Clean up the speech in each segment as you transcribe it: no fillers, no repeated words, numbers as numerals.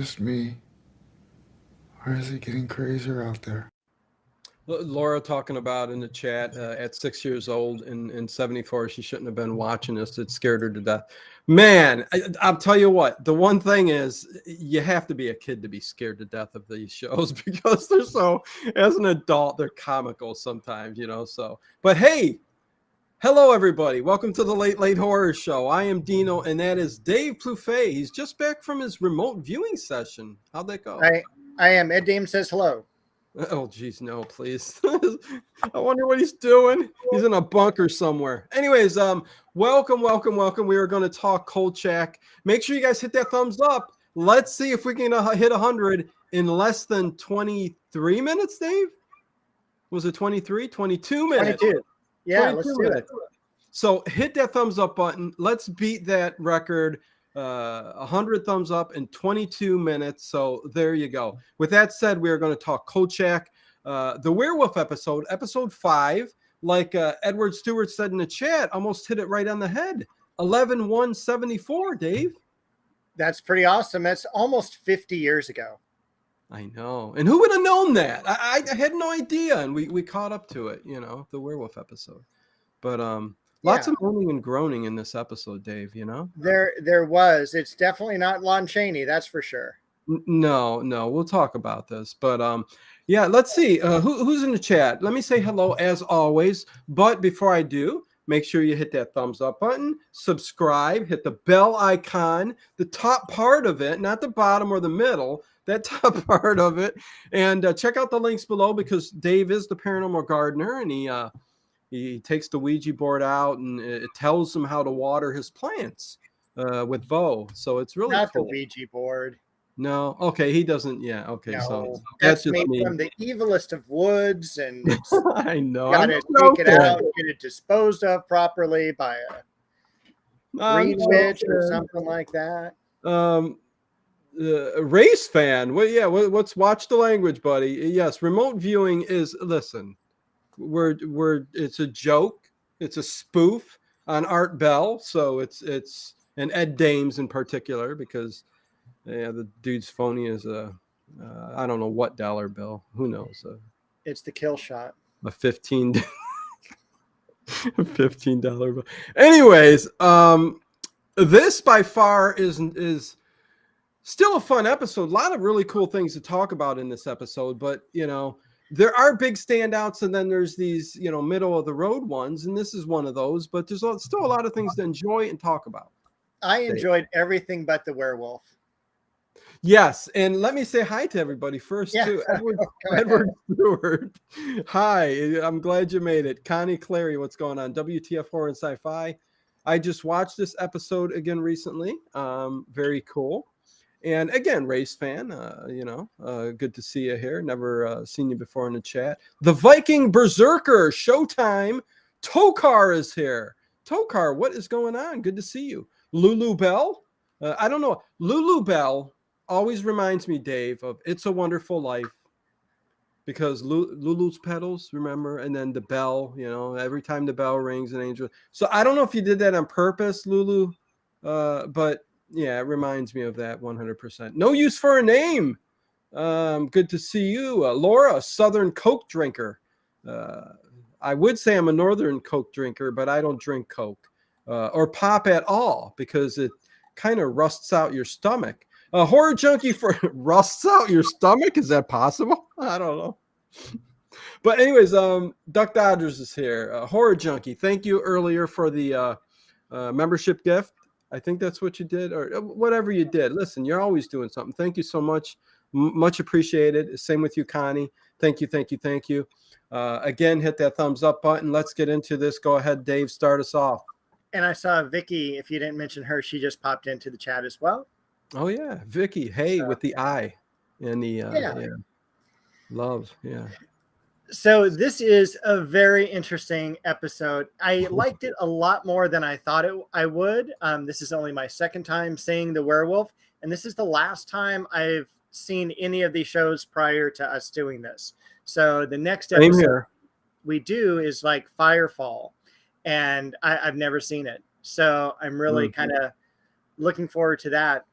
just me? Or is it getting crazier out there? Laura talking about in the chat at 6 years old in 74, she shouldn't have been watching this. It scared her to death. Man, I'll tell you what, the one thing is you have to be a kid to be scared to death of these shows because they're so, as an adult, they're comical sometimes, so. But hey, hello, everybody. Welcome to the Late Late Horror Show. I am Dino, and that is Dave Plouffe. He's just back from his remote viewing session. How'd that go? I am. Ed Dame says hello. Oh, geez, no, please. I wonder what he's doing. He's in a bunker somewhere. Anyways, welcome. We are going to talk Kolchak. Make sure you guys hit that thumbs up. Let's see if we can hit 100 in less than 23 minutes, Dave. Was it 23? 22 minutes. 22. Yeah, 22 let's do it. So hit that thumbs up button. Let's beat that record. 100 thumbs up in 22 minutes. So there you go. With that said, we are going to talk Kolchak, the werewolf episode 5. Like Edward Stewart said in the chat, almost hit it right on the head. 11/1/74, Dave. That's pretty awesome. That's almost 50 years ago. I know. And who would have known that? I had no idea. And we caught up to it, the werewolf episode. But lots of moaning and groaning in this episode, Dave, There was. It's definitely not Lon Chaney, that's for sure. No, we'll talk about this. But let's see. Who's in the chat? Let me say hello as always. But before I do, make sure you hit that thumbs up button, subscribe, hit the bell icon, the top part of it, not the bottom or the middle, that top part of it. And check out the links below because Dave is the paranormal gardener and he takes the Ouija board out and it tells him how to water his plants with Bo. So it's really not cool. The Ouija board. No. Okay. He doesn't. Yeah. Okay. No, so that's made from the evilest of woods. And it's I know. Got to take it out, get it disposed of properly by a green witch or something like that. Race fan. Well, yeah. Let's watch the language, buddy. Yes. Remote viewing is, listen, it's a joke. It's a spoof on Art Bell. So it's and Ed Dames in particular, because the dude's phony is I don't know what dollar bill. Who knows? It's the kill shot. A $15 bill. Anyways, this by far is still a fun episode. A lot of really cool things to talk about in this episode, but there are big standouts, and then there's these, middle of the road ones, and this is one of those. But there's still a lot of things to enjoy and talk about. I enjoyed everything but the werewolf. Yes, and let me say hi to everybody first, too. Edward Stewart. Hi, I'm glad you made it. Connie Clary, what's going on? WTF Horror and Sci-Fi. I just watched this episode again recently. Very cool. And again, race fan, good to see you here. Never seen you before in the chat. The Viking Berserker, Showtime. Tokar is here. Tokar, what is going on? Good to see you. Lulu Bell. I don't know. Lulu Bell always reminds me, Dave, of It's a Wonderful Life. Because Lulu's petals, remember? And then the bell, every time the bell rings, an angel. So I don't know if you did that on purpose, Lulu, but yeah, it reminds me of that 100%. No use for a name. Good to see you. Laura, Southern Coke drinker. I would say I'm a Northern Coke drinker, but I don't drink Coke or pop at all because it kind of rusts out your stomach. Horror junkie for rusts out your stomach. Is that possible? I don't know. But anyways, Duck Dodgers is here. Horror junkie. Thank you earlier for the membership gift. I think that's what you did, or whatever you did. Listen, you're always doing something. Thank you so much. Much appreciated. Same with you, Connie. Thank you. Again, hit that thumbs up button. Let's get into this. Go ahead, Dave. Start us off. And I saw Vicky. If you didn't mention her, she just popped into the chat as well. Oh, yeah. Vicky. Hey, with the eye and the love. Yeah. So this is a very interesting episode. I liked it a lot more than I thought I would. This is only my second time seeing The Werewolf, and this is the last time I've seen any of these shows prior to us doing this. So the next episode we do is like Firefall, and I've never seen it. So I'm really kind of looking forward to that.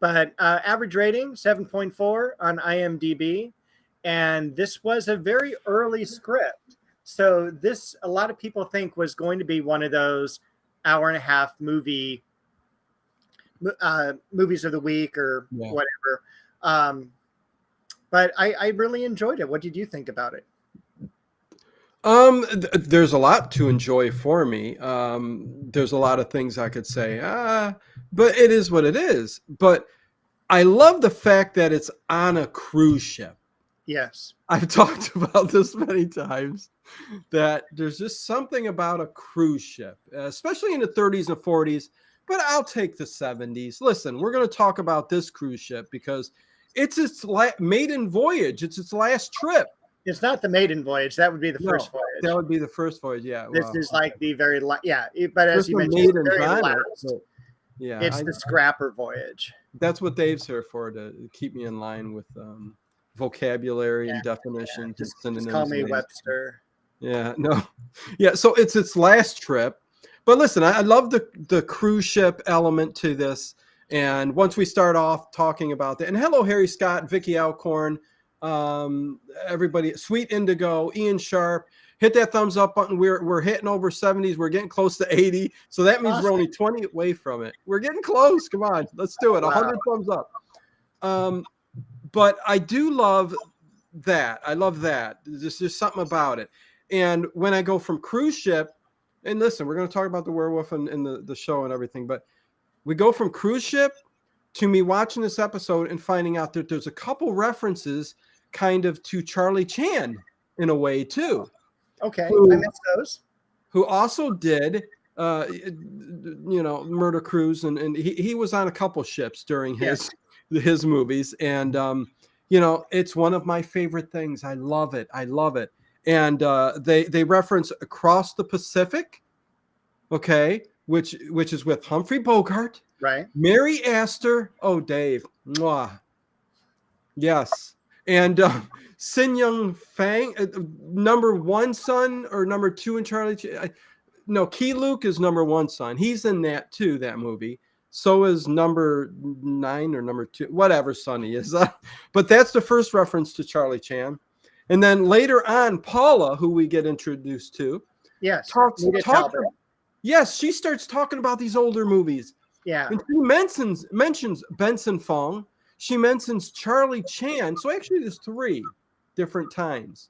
But average rating 7.4 on IMDb, and this was a very early script. So this, a lot of people think, was going to be one of those hour-and-a-half movies of the week or whatever. But I really enjoyed it. What did you think about it? There's a lot to enjoy for me. There's a lot of things I could say, but it is what it is. But I love the fact that it's on a cruise ship. Yes. I've talked about this many times, that there's just something about a cruise ship, especially in the 30s and 40s, but I'll take the 70s. Listen, we're going to talk about this cruise ship because it's its maiden voyage. It's its last trip. It's not the maiden voyage. That would be the first voyage. That would be the first voyage, yeah. This is like the very last, but as you mentioned, it's very last. Yeah, it's the scrapper voyage. That's what Dave's here for, to keep me in line with vocabulary and definitions. Just call me Webster. Yeah, no. Yeah, so it's its last trip. But listen, I love the cruise ship element to this. And once we start off talking about that, and hello, Harry Scott, Vicky Alcorn, everybody, Sweet Indigo, Ian Sharp, hit that thumbs up button. We're hitting over 70s. We're getting close to 80. So that means we're only 20 away from it. We're getting close. Come on, let's do it. 100 thumbs up. But I do love that. I love that. There's just something about it. And when I go from cruise ship, and listen, we're going to talk about the werewolf and the show and everything, but we go from cruise ship to me watching this episode and finding out that there's a couple references kind of to Charlie Chan in a way too. Okay, I missed those. Who also did, Murder Cruise, and he was on a couple ships during his movies, and it's one of my favorite things. I love it. And they reference Across the Pacific, okay, which is with Humphrey Bogart, right? Mary Astor. Oh, Dave, mwah. Yes, and Sin Yung Fang, number one son or number two in Charlie. No, Key Luke is number one son. He's in that too. That movie. So is number 9 or number 2, whatever son he is. But that's the first reference to Charlie Chan. And then later on, Paula, who we get introduced to, yes, she starts talking about these older movies. Yeah. And she mentions Benson Fong. She mentions Charlie Chan. So actually there's 3 different times.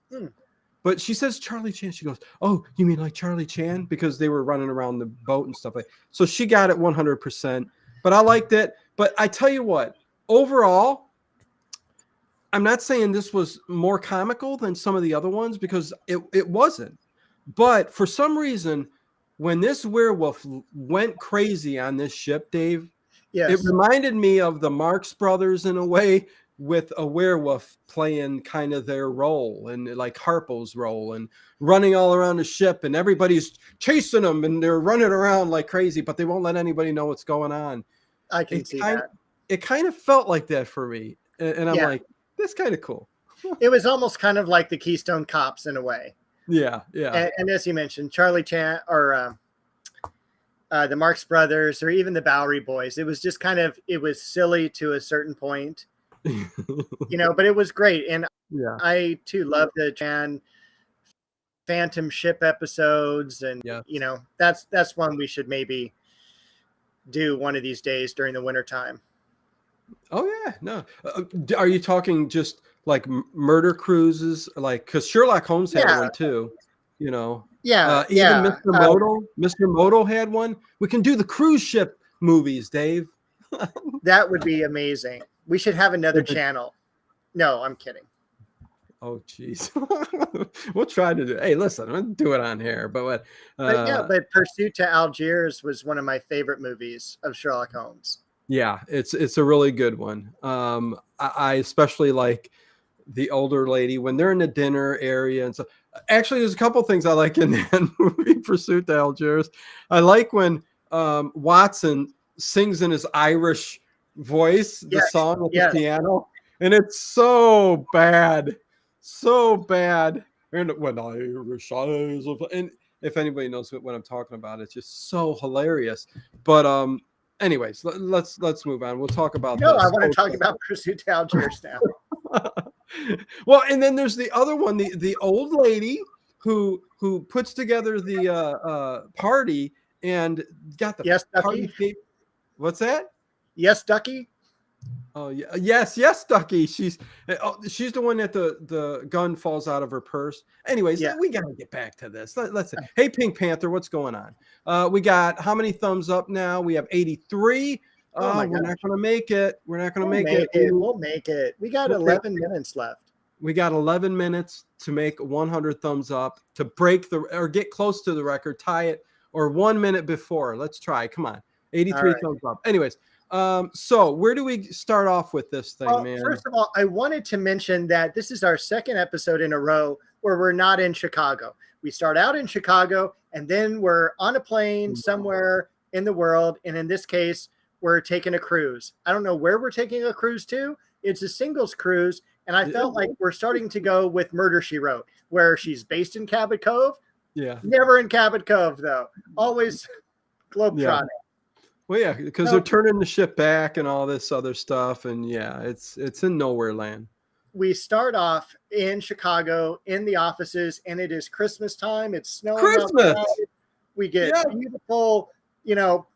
But she says Charlie Chan. She goes, oh, you mean like Charlie Chan? Because they were running around the boat and stuff like that. So she got it 100%. But I liked it. But I tell you what, overall, I'm not saying this was more comical than some of the other ones because it wasn't. But for some reason, when this werewolf went crazy on this ship, Dave, it reminded me of the Marx Brothers in a way, with a werewolf playing kind of their role, and like Harpo's role, and running all around the ship, and everybody's chasing them and they're running around like crazy, but they won't let anybody know what's going on. I can see that. It kind of felt like that for me. And I'm like, that's kind of cool. It was almost kind of like the Keystone Cops in a way. Yeah. And as you mentioned, Charlie Chan or the Marx Brothers, or even the Bowery Boys, it was just kind of, it was silly to a certain point. But it was great. And I too love the Chan Phantom Ship episodes, and that's one we should maybe do one of these days during the winter time. Oh yeah, no. Are you talking just like murder cruises, like, because Sherlock Holmes had one too, Even Mr. Moto had one. We can do the cruise ship movies, Dave. That would be amazing. We should have another channel. No, I'm kidding. Oh, geez. We'll try to do. Hey, listen, I'm gonna do it on here. But but Pursuit to Algiers was one of my favorite movies of Sherlock Holmes. Yeah, it's a really good one. I especially like the older lady when they're in the dinner area and so. Actually, there's a couple things I like in that movie, Pursuit to Algiers. I like when Watson sings in his Irish voice the song with the piano, and it's so bad. And when Irish eyes of, and if anybody knows what I'm talking about, it's just so hilarious. But anyways, let's move on. We'll talk about No, this. I want to talk about Pursuit to Algiers now. Well, and then there's the other one, the old lady who puts together the party and got the Yes, party. What's that? Yes, Ducky. Oh yeah, yes, Ducky. She's the one that the gun falls out of her purse. Anyways, we gotta get back to this. Let's hey, Pink Panther, what's going on? We got how many thumbs up now? We have 83. We're not gonna make it. We're not gonna make it. We'll make it. We got 11 minutes left. We got 11 minutes to make 100 thumbs up to break or get close to the record, tie it, or 1 minute before. Let's try. Come on, 83 thumbs up. Anyways. So where do we start off with this thing, man? First of all, I wanted to mention that this is our second episode in a row where we're not in Chicago. We start out in Chicago and then we're on a plane somewhere in the world. And in this case, we're taking a cruise. I don't know where we're taking a cruise to. It's a singles cruise. And I felt like we're starting to go with Murder, She Wrote, where she's based in Cabot Cove. Yeah. Never in Cabot Cove, though. Always globetrotting. Yeah. Well, yeah, because they're turning the ship back and all this other stuff, and yeah, it's in nowhere land. We start off in Chicago in the offices, and it is Christmas time. It's snowing. Christmas. Outside. We get beautiful,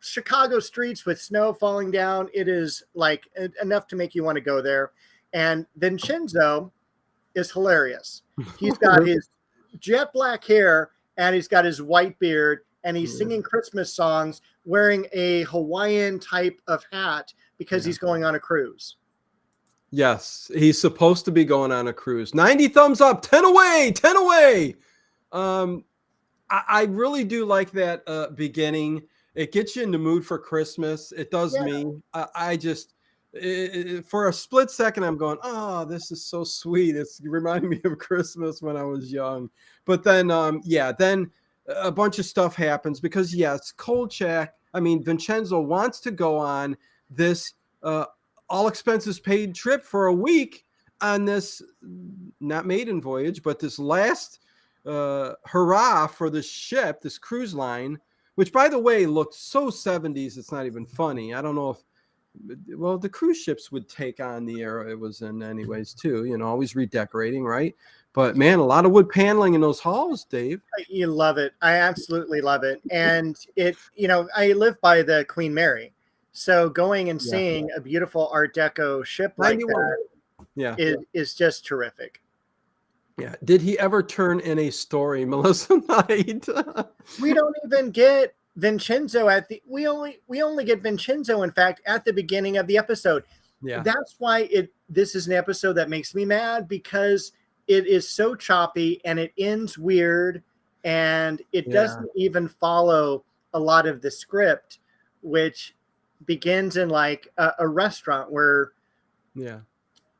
Chicago streets with snow falling down. It is like enough to make you want to go there. And Vincenzo is hilarious. He's got his jet black hair and he's got his white beard. And he's singing Christmas songs wearing a Hawaiian type of hat because he's going on a cruise. Yes, he's supposed to be going on a cruise. 90 thumbs up, 10 away, 10 away. I really do like that beginning. It gets you in the mood for Christmas. It does me. I just, for a split second, I'm going, oh, this is so sweet. It's reminding me of Christmas when I was young. But then, then a bunch of stuff happens because Kolchak, Vincenzo wants to go on this all expenses paid trip for a week on this not maiden voyage, but this last hurrah for the ship, this cruise line, which by the way looked so 70s. It's not even funny. I don't know if, the cruise ships would take on the era it was in anyways too, always redecorating, right? But man, a lot of wood paneling in those halls, Dave. You love it. I absolutely love it. And I live by the Queen Mary. So going and seeing a beautiful Art Deco ship like that is just terrific. Yeah. Did he ever turn in a story, Melissa Knight? We don't even get Vincenzo we only get Vincenzo, in fact, at the beginning of the episode. Yeah. That's why this is an episode that makes me mad, because it is so choppy and it ends weird and it doesn't even follow a lot of the script, which begins in like a restaurant where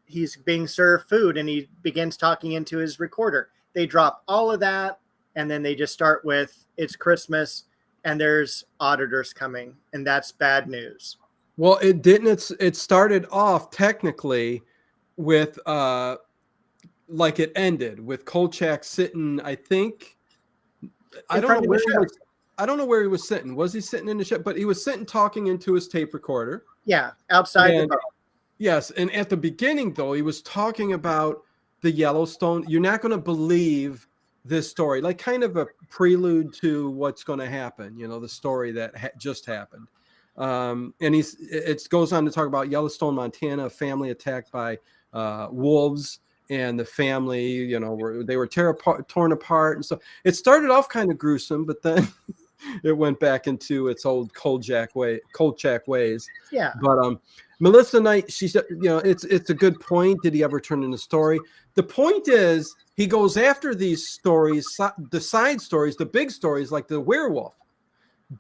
he's being served food and he begins talking into his recorder. They drop all of that and then they just start with it's Christmas and there's auditors coming, and that's bad news. Well, it didn't. It started off technically with like it ended with Kolchak sitting, I think. I don't know where he was sitting. Was he sitting in the ship? But he was sitting talking into his tape recorder. Yeah, outside the boat. Yes, and at the beginning, though, he was talking about the Yellowstone. You're not going to believe this story, like kind of a prelude to what's going to happen, the story that just happened. And it goes on to talk about Yellowstone, Montana, a family attacked by wolves, and the family, they were torn apart. And so it started off kind of gruesome, but then it went back into its old Kolchak ways. Yeah. But Melissa Knight, she said, it's a good point. Did he ever turn in a story? The point is, he goes after these stories, the side stories, the big stories like the werewolf.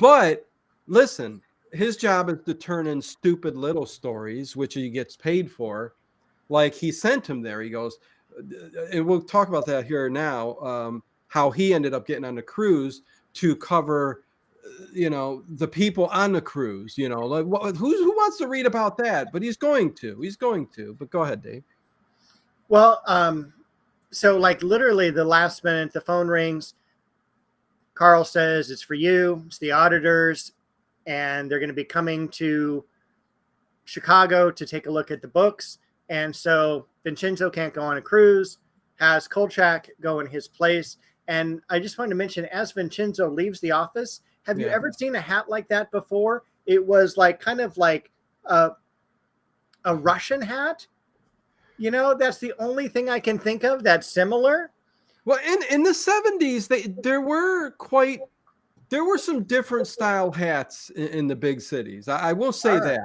But listen, his job is to turn in stupid little stories, which he gets paid for. Like he sent him there. He goes, and we'll talk about that here now, how he ended up getting on the cruise to cover, the people on the cruise, like who wants to read about that? But he's going to, but go ahead, Dave. Well, so like literally the last minute, the phone rings. Carl says, it's for you. It's the auditors. and they're going to be coming to Chicago to take a look at the books. And so Vincenzo can't go on a cruise, has Kolchak go in his place. And I just wanted to mention, as Vincenzo leaves the office, have you ever seen a hat like that before? It was like kind of like a Russian hat. You know, that's the only thing I can think of that's similar. Well, in the 70s, there were some different style hats in the big cities. I will say that.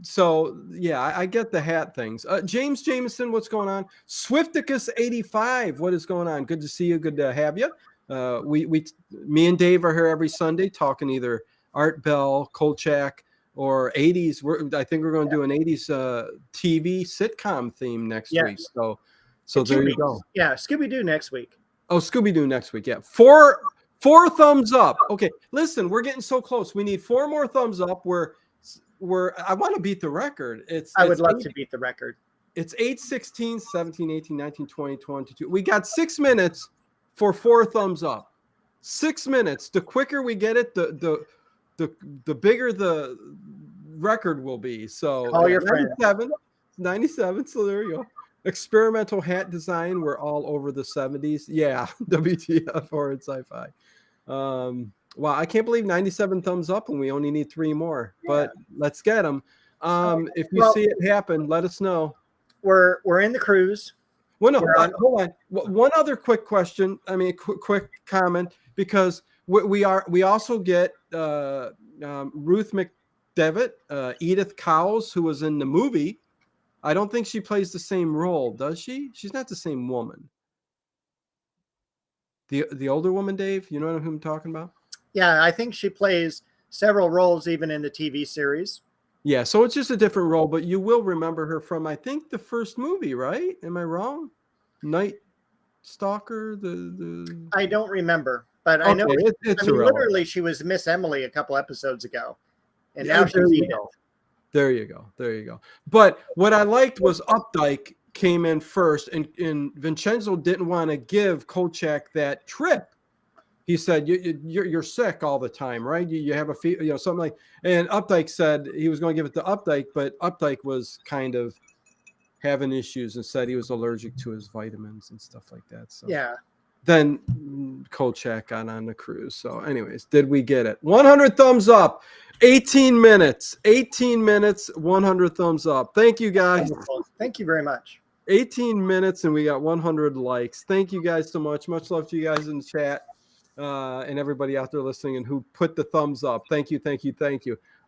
So yeah, I get the hat things. James Jameson, what's going on? Swifticus 85, what is going on? Good to see you. Good to have you. Me and Dave are here every Sunday talking either Art Bell, Kolchak, or 80s. I think we're going to do an 80s TV sitcom theme next week. So there you go. Yeah, Scooby-Doo next week. Oh, Scooby-Doo next week. Yeah, four thumbs up. Okay, listen, we're getting so close. We need 4 more thumbs up. I want to beat the record. I would love to beat the record. It's 8, 16, 17, 18, 19, 20, 22. We got 6 minutes for 4 thumbs up. 6 minutes. The quicker we get it, the bigger the record will be. So call your 97. So there you go. Experimental hat design. We're all over the 70s. Yeah, WTF horror and sci-fi. Wow, I can't believe 97 thumbs up and we only need 3 more. But let's get them. If you see it happen, let us know. We're in the cruise. Well, no, hold on. One other quick question. I mean, quick comment, because we also get Ruth McDevitt, Edith Cowles, who was in the movie. I don't think she plays the same role, does she? She's not the same woman. The older woman, Dave, you know who I'm talking about? Yeah, I think she plays several roles even in the TV series. Yeah, so it's just a different role, but you will remember her from, I think, the first movie, right? Am I wrong? Night Stalker, the I don't remember, but I know it's literally she was Miss Emily a couple episodes ago, and now she's Edith. There you go. But what I liked was Updike came in first, and Vincenzo didn't want to give Kolchak that trip. He said, you're sick all the time, right? You have a fever, something like. And Updike said he was going to give it to Updike, but Updike was kind of having issues and said he was allergic to his vitamins and stuff like that. So yeah. Then Kolchak got on the cruise. So, anyways, did we get it? 100 thumbs up. 18 minutes. 100 thumbs up. Thank you, guys. Wonderful. Thank you very much. 18 minutes and we got 100 likes. Thank you guys so much. Much love to you guys in the chat. And everybody out there listening and who put the thumbs up. Thank you.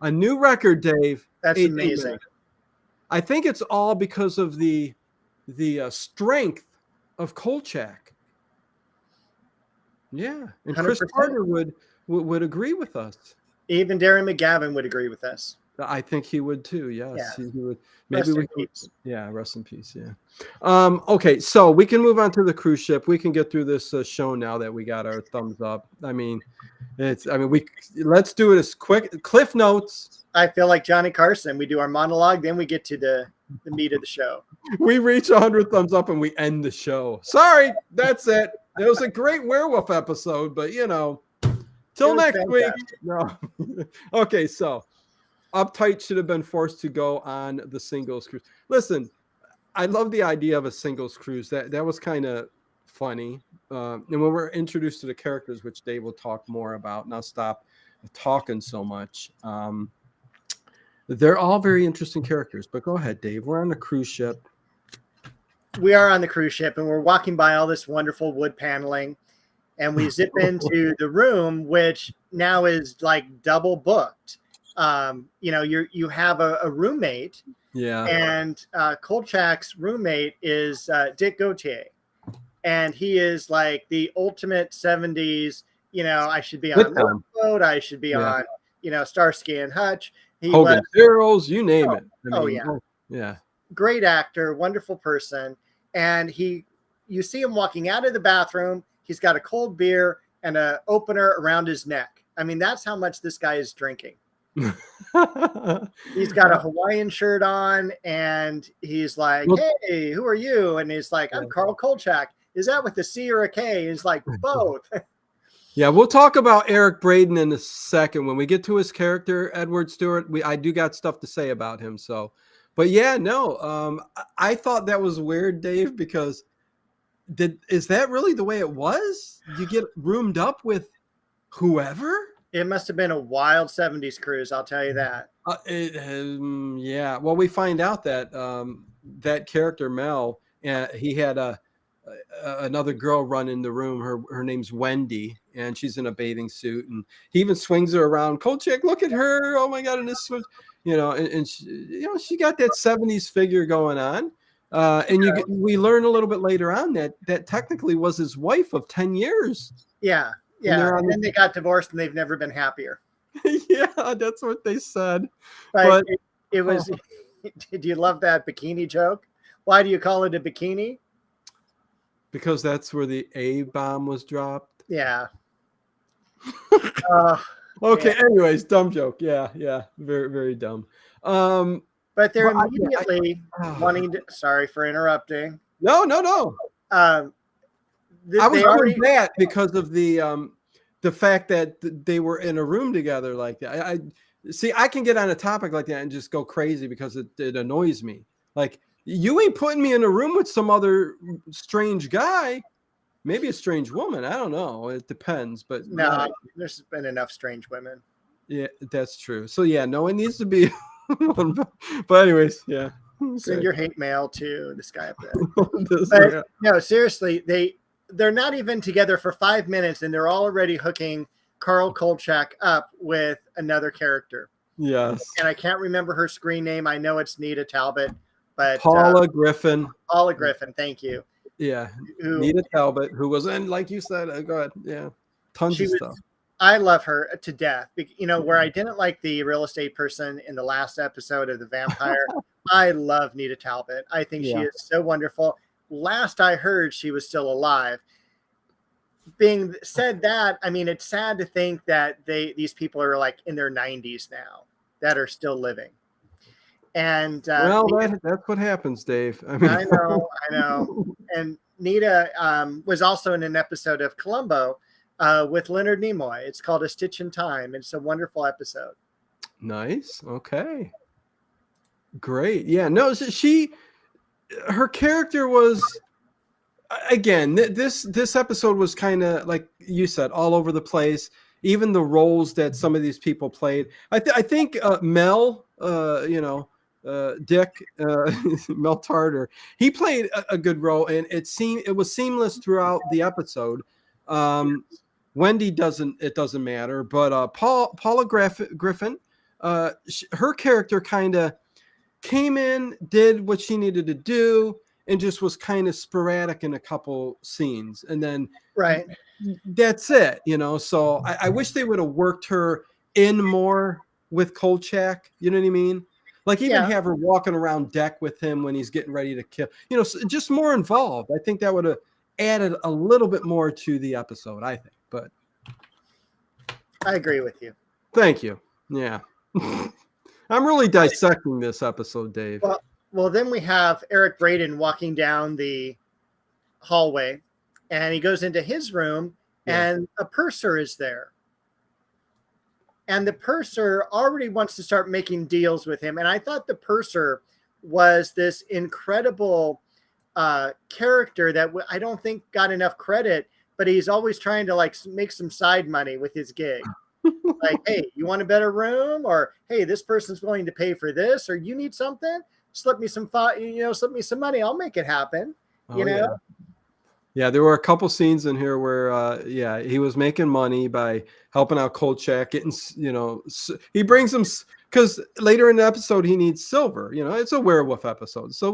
A new record, Dave. That's amazing. Minutes. I think it's all because of the strength of Kolchak. Yeah, and 100%. Chris Carter would agree with us. Even Darren McGavin would agree with us. I think he would too. Yes, yeah. He would. Maybe rest in peace. Yeah, rest in peace. Yeah. Okay, so we can move on to the cruise ship. We can get through this show now that we got our thumbs up. Let's do it as quick. Cliff notes. I feel like Johnny Carson. We do our monologue, then we get to the meat of the show. We reach 100 thumbs up and we end the show. Sorry, that's it. It was a great werewolf episode, but till next week. No. Okay, so Uptight should have been forced to go on the singles cruise. Listen, I love the idea of a singles cruise. That was kind of funny. And when we're introduced to the characters, which Dave will talk more about, and I'll stop talking so much. They're all very interesting characters. But go ahead, Dave. We're on the cruise ship. We are on the cruise ship, and we're walking by all this wonderful wood paneling. And we zip into the room, which now is like double booked. You have a roommate. Yeah. And Kolchak's roommate is Dick Gautier. And he is like the ultimate 70s, I should be on Boat, I should be on, Starsky and Hutch. Hogan Heroes, you name it. Yeah. Great actor, wonderful person. And you see him walking out of the bathroom. He's got a cold beer and an opener around his neck. I mean, that's how much this guy is drinking. He's got a Hawaiian shirt on and he's like, hey, who are you? And he's like, I'm Carl Kolchak. Is that with a C or a K? He's like, both. Yeah, we'll talk about Eric Braeden in a second. When we get to his character, Edward Stewart, I do got stuff to say about him. So, but yeah, no, I thought that was weird, Dave, because is that really the way it was? You get roomed up with whoever? It must have been a wild 70s cruise, I'll tell you that. Yeah. Well, we find out that that character Mel, he had another girl run in the room. Her name's Wendy, and she's in a bathing suit, and he even swings her around. Kolchak, look at her! Oh my God! And this, and she, she got that 70s figure going on. And we learn a little bit later on that technically was his wife of 10 years. Yeah. And then they got divorced, and they've never been happier. Yeah, that's what they said. But it was. Did you love that bikini joke? Why do you call it a bikini? Because that's where the A bomb was dropped. Yeah. Okay. Yeah. Anyways, dumb joke. Yeah. Very, very dumb. But they're immediately wanting to. Sorry for interrupting. No. I was doing that because of the fact that they were in a room together like that. I see. I can get on a topic like that and just go crazy because it annoys me. Like, you ain't putting me in a room with some other strange guy. Maybe a strange woman. I don't know. It depends. But no, there's been enough strange women. Yeah, that's true. So yeah, no, it needs to be. But anyways, yeah. Send your hate mail to this guy up there. No, seriously, they're not even together for 5 minutes, and they're already hooking Carl Kolchak up with another character. Yes. And I can't remember her screen name. I know it's Nita Talbot, but Paula Griffin. Paula Griffin, thank you. Yeah, Nita Talbot, who was in, like you said, go ahead. Yeah, tons of stuff. I love her to death. Where I didn't like the real estate person in the last episode of The Vampire, I love Nita Talbot. I think she is so wonderful. Last I heard, she was still alive. Being said that, I mean, it's sad to think that these people are like in their 90s now that are still living. And that's what happens, Dave. I mean, I know. And Nita was also in an episode of Columbo with Leonard Nimoy. It's called A Stitch in Time. It's a wonderful episode. Nice. Okay. Great. Yeah. No, her character was, again, this episode was kind of, like you said, all over the place. Even the roles that some of these people played. I think Mel, Dick, Mel Tartar, he played a good role, and it was seamless throughout the episode. Wendy it doesn't matter, but Paula Griffin, her character kind of came in, did what she needed to do, and just was kind of sporadic in a couple scenes, and then that's it. So I wish they would have worked her in more with Kolchak. You know what I mean? Like, even have her walking around deck with him when he's getting ready to kill. Just more involved. I think that would have added a little bit more to the episode, I think. But I agree with you. Thank you. Yeah. I'm really dissecting this episode, Dave. Well, then we have Eric Braeden walking down the hallway, and he goes into his room, and a purser is there. And the purser already wants to start making deals with him. And I thought the purser was this incredible character that I don't think got enough credit, but he's always trying to make some side money with his gig. Like, hey, you want a better room? Or, hey, this person's willing to pay for this, or you need something? Slip me some money. I'll make it happen. Yeah, there were a couple scenes in here where, he was making money by helping out Kolchak, getting, he brings him, because later in the episode, he needs silver. It's a werewolf episode. So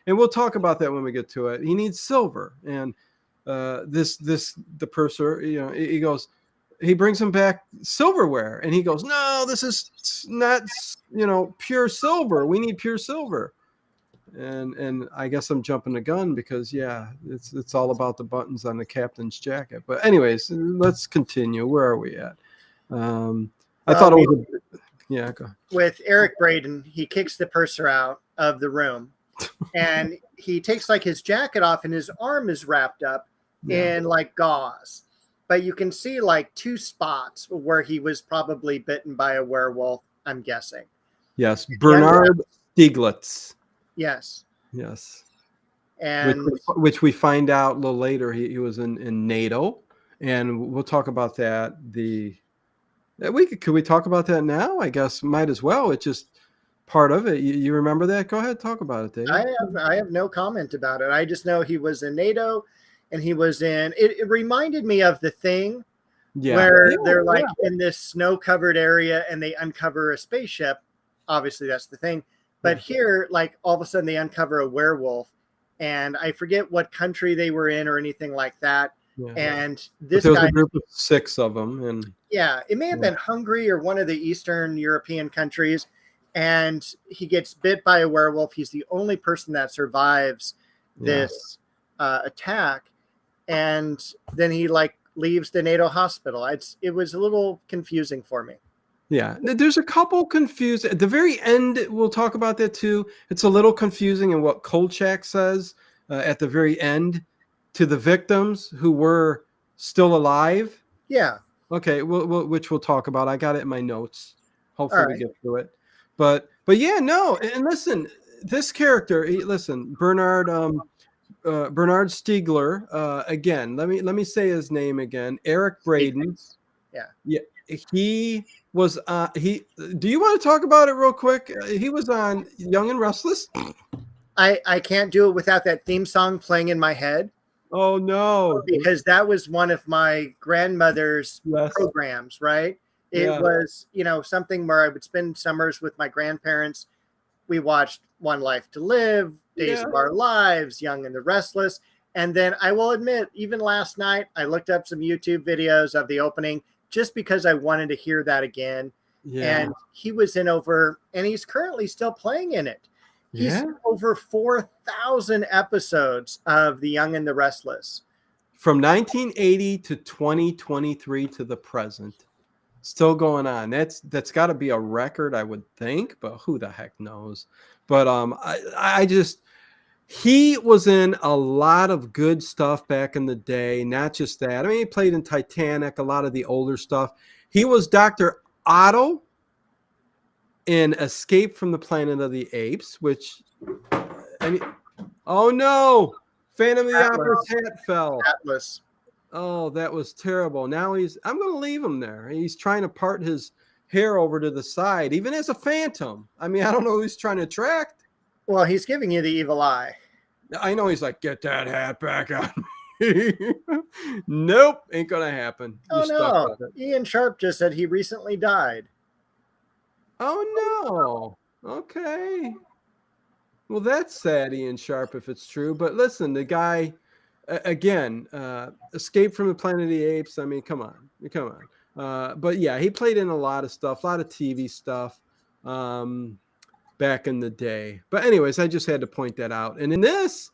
we'll talk about that when we get to it. He needs silver. And the purser, he brings him back silverware. And he goes, no, this is not, pure silver. We need pure silver. And I guess I'm jumping the gun because it's all about the buttons on the captain's jacket. But anyways, let's continue. Where are we at? I thought it was go ahead. With Eric Braeden, he kicks the purser out of the room, and he takes his jacket off, and his arm is wrapped up in gauze. but you can see like 2 spots where he was probably bitten by a werewolf, I'm guessing. Yes, Bernard Stieglitz. Yes. Yes. And which we find out a little later he was in NATO, and we'll talk about that. Could we talk about that now? I guess might as well. It's just part of it. You remember that? Go ahead, talk about it, Dave. I have no comment about it. I just know he was in NATO, and he was in. It reminded me of The Thing, where they're like in this snow-covered area, and they uncover a spaceship. Obviously, that's The Thing. But here, like all of a sudden, they uncover a werewolf, and I forget what country they were in or anything like that. Yeah. And this there was a group of 6 of them, and it may have been Hungary or one of the Eastern European countries. And he gets bit by a werewolf. He's the only person that survives this attack. And then he like leaves the NATO hospital. It was a little confusing for me. Yeah, there's a couple confused at the very end. We'll talk about that too. It's a little confusing in what Kolchak says at the very end to the victims who were still alive. Yeah. Okay. Which we'll talk about. I got it in my notes. Hopefully we get through it. But yeah, no. And listen, this character. Bernard Stiegler. Again, let me say his name again. Eric Braden. Yeah. He was do you want to talk about it real quick? He was on Young and Restless. I can't do it without that theme song playing in my head. Oh no, because that was one of my grandmother's programs, right? It was, something where I would spend summers with my grandparents. We watched One Life to Live, Days of Our Lives, Young and the Restless. And then I will admit, even last night, I looked up some YouTube videos of the opening just because I wanted to hear that again. Yeah. And he was in and he's currently still playing in it. He's over 4,000 episodes of The Young and the Restless. From 1980 to 2023 to the present. Still going on. That's got to be a record, I would think, but who the heck knows? But he was in a lot of good stuff back in the day. Not just that. I mean, he played in Titanic, a lot of the older stuff. He was Dr. Otto in Escape from the Planet of the Apes, which, oh no, Phantom of the Opera's hat fell. Atlas. Oh, that was terrible. Now I'm going to leave him there. He's trying to part his hair over to the side, even as a phantom. I mean, I don't know who he's trying to attract. Well, he's giving you the evil eye. I know he's like, get that hat back on me. Nope, ain't going to happen. Oh, no. Ian Sharp just said he recently died. Oh, no. Okay. Well, that's sad, Ian Sharp, if it's true. But listen, the guy, again, Escape from the Planet of the Apes. I mean, come on. But yeah, he played in a lot of stuff, a lot of TV stuff back in the day. But anyways, I just had to point that out. And in this,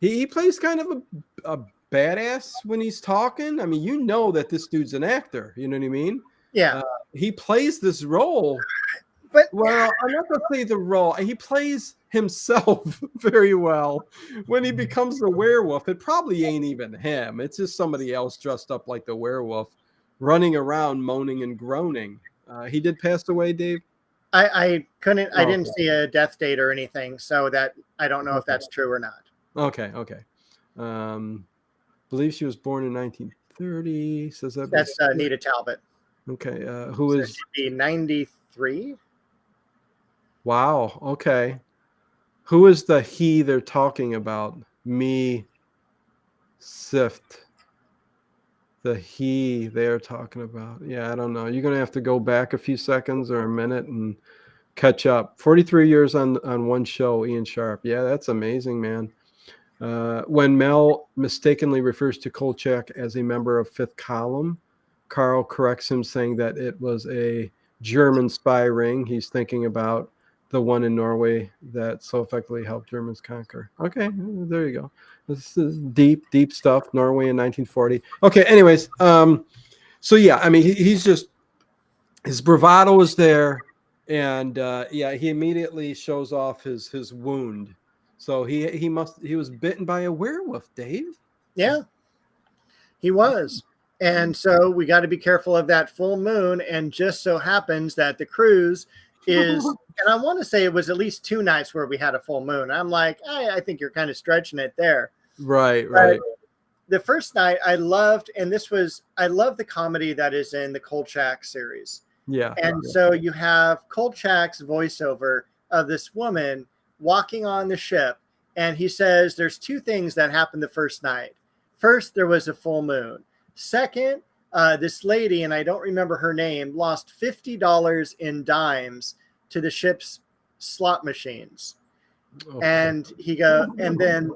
he plays kind of a badass when he's talking. I mean, you know that this dude's an actor. You know what I mean? Yeah. He plays this role. But well, I'm not going to say the role. He plays himself very well. When he becomes the werewolf, it probably ain't even him. It's just somebody else dressed up like the werewolf, running around moaning and groaning. He did pass away, Dave? I didn't see a death date or anything, so that I don't know if that's true or not. Okay. Believe she was born in 1930. Says that. That's Nita Talbot. Okay. Who is? She'd be 93. Wow. Okay. Who is the he they're talking about? Me. Sift. The he they're talking about. Yeah, I don't know. You're going to have to go back a few seconds or a minute and catch up. 43 years on one show, Ian Sharp. Yeah, that's amazing, man. When Mel mistakenly refers to Kolchak as a member of Fifth Column, Carl corrects him, saying that it was a German spy ring. He's thinking about the one in Norway that so effectively helped Germans conquer. Okay, there you go. This is deep stuff. Norway in 1940. Okay, anyways, so yeah, I mean, he's just, his bravado is there, and he immediately shows off his wound. So he was bitten by a werewolf, Dave. Yeah, he was. And so we got to be careful of that full moon. And just so happens that the cruise is, and I want to say it was at least 2 nights where we had a full moon. I'm like, I think you're kind of stretching it there. Right. The first night I loved, and I love the comedy that is in the Kolchak series. Yeah. And so you have Kolchak's voiceover of this woman walking on the ship. And he says, there's 2 things that happened the first night. First, there was a full moon. Second, this lady, and I don't remember her name, lost $50 in dimes to the ship's slot machines. Okay. And then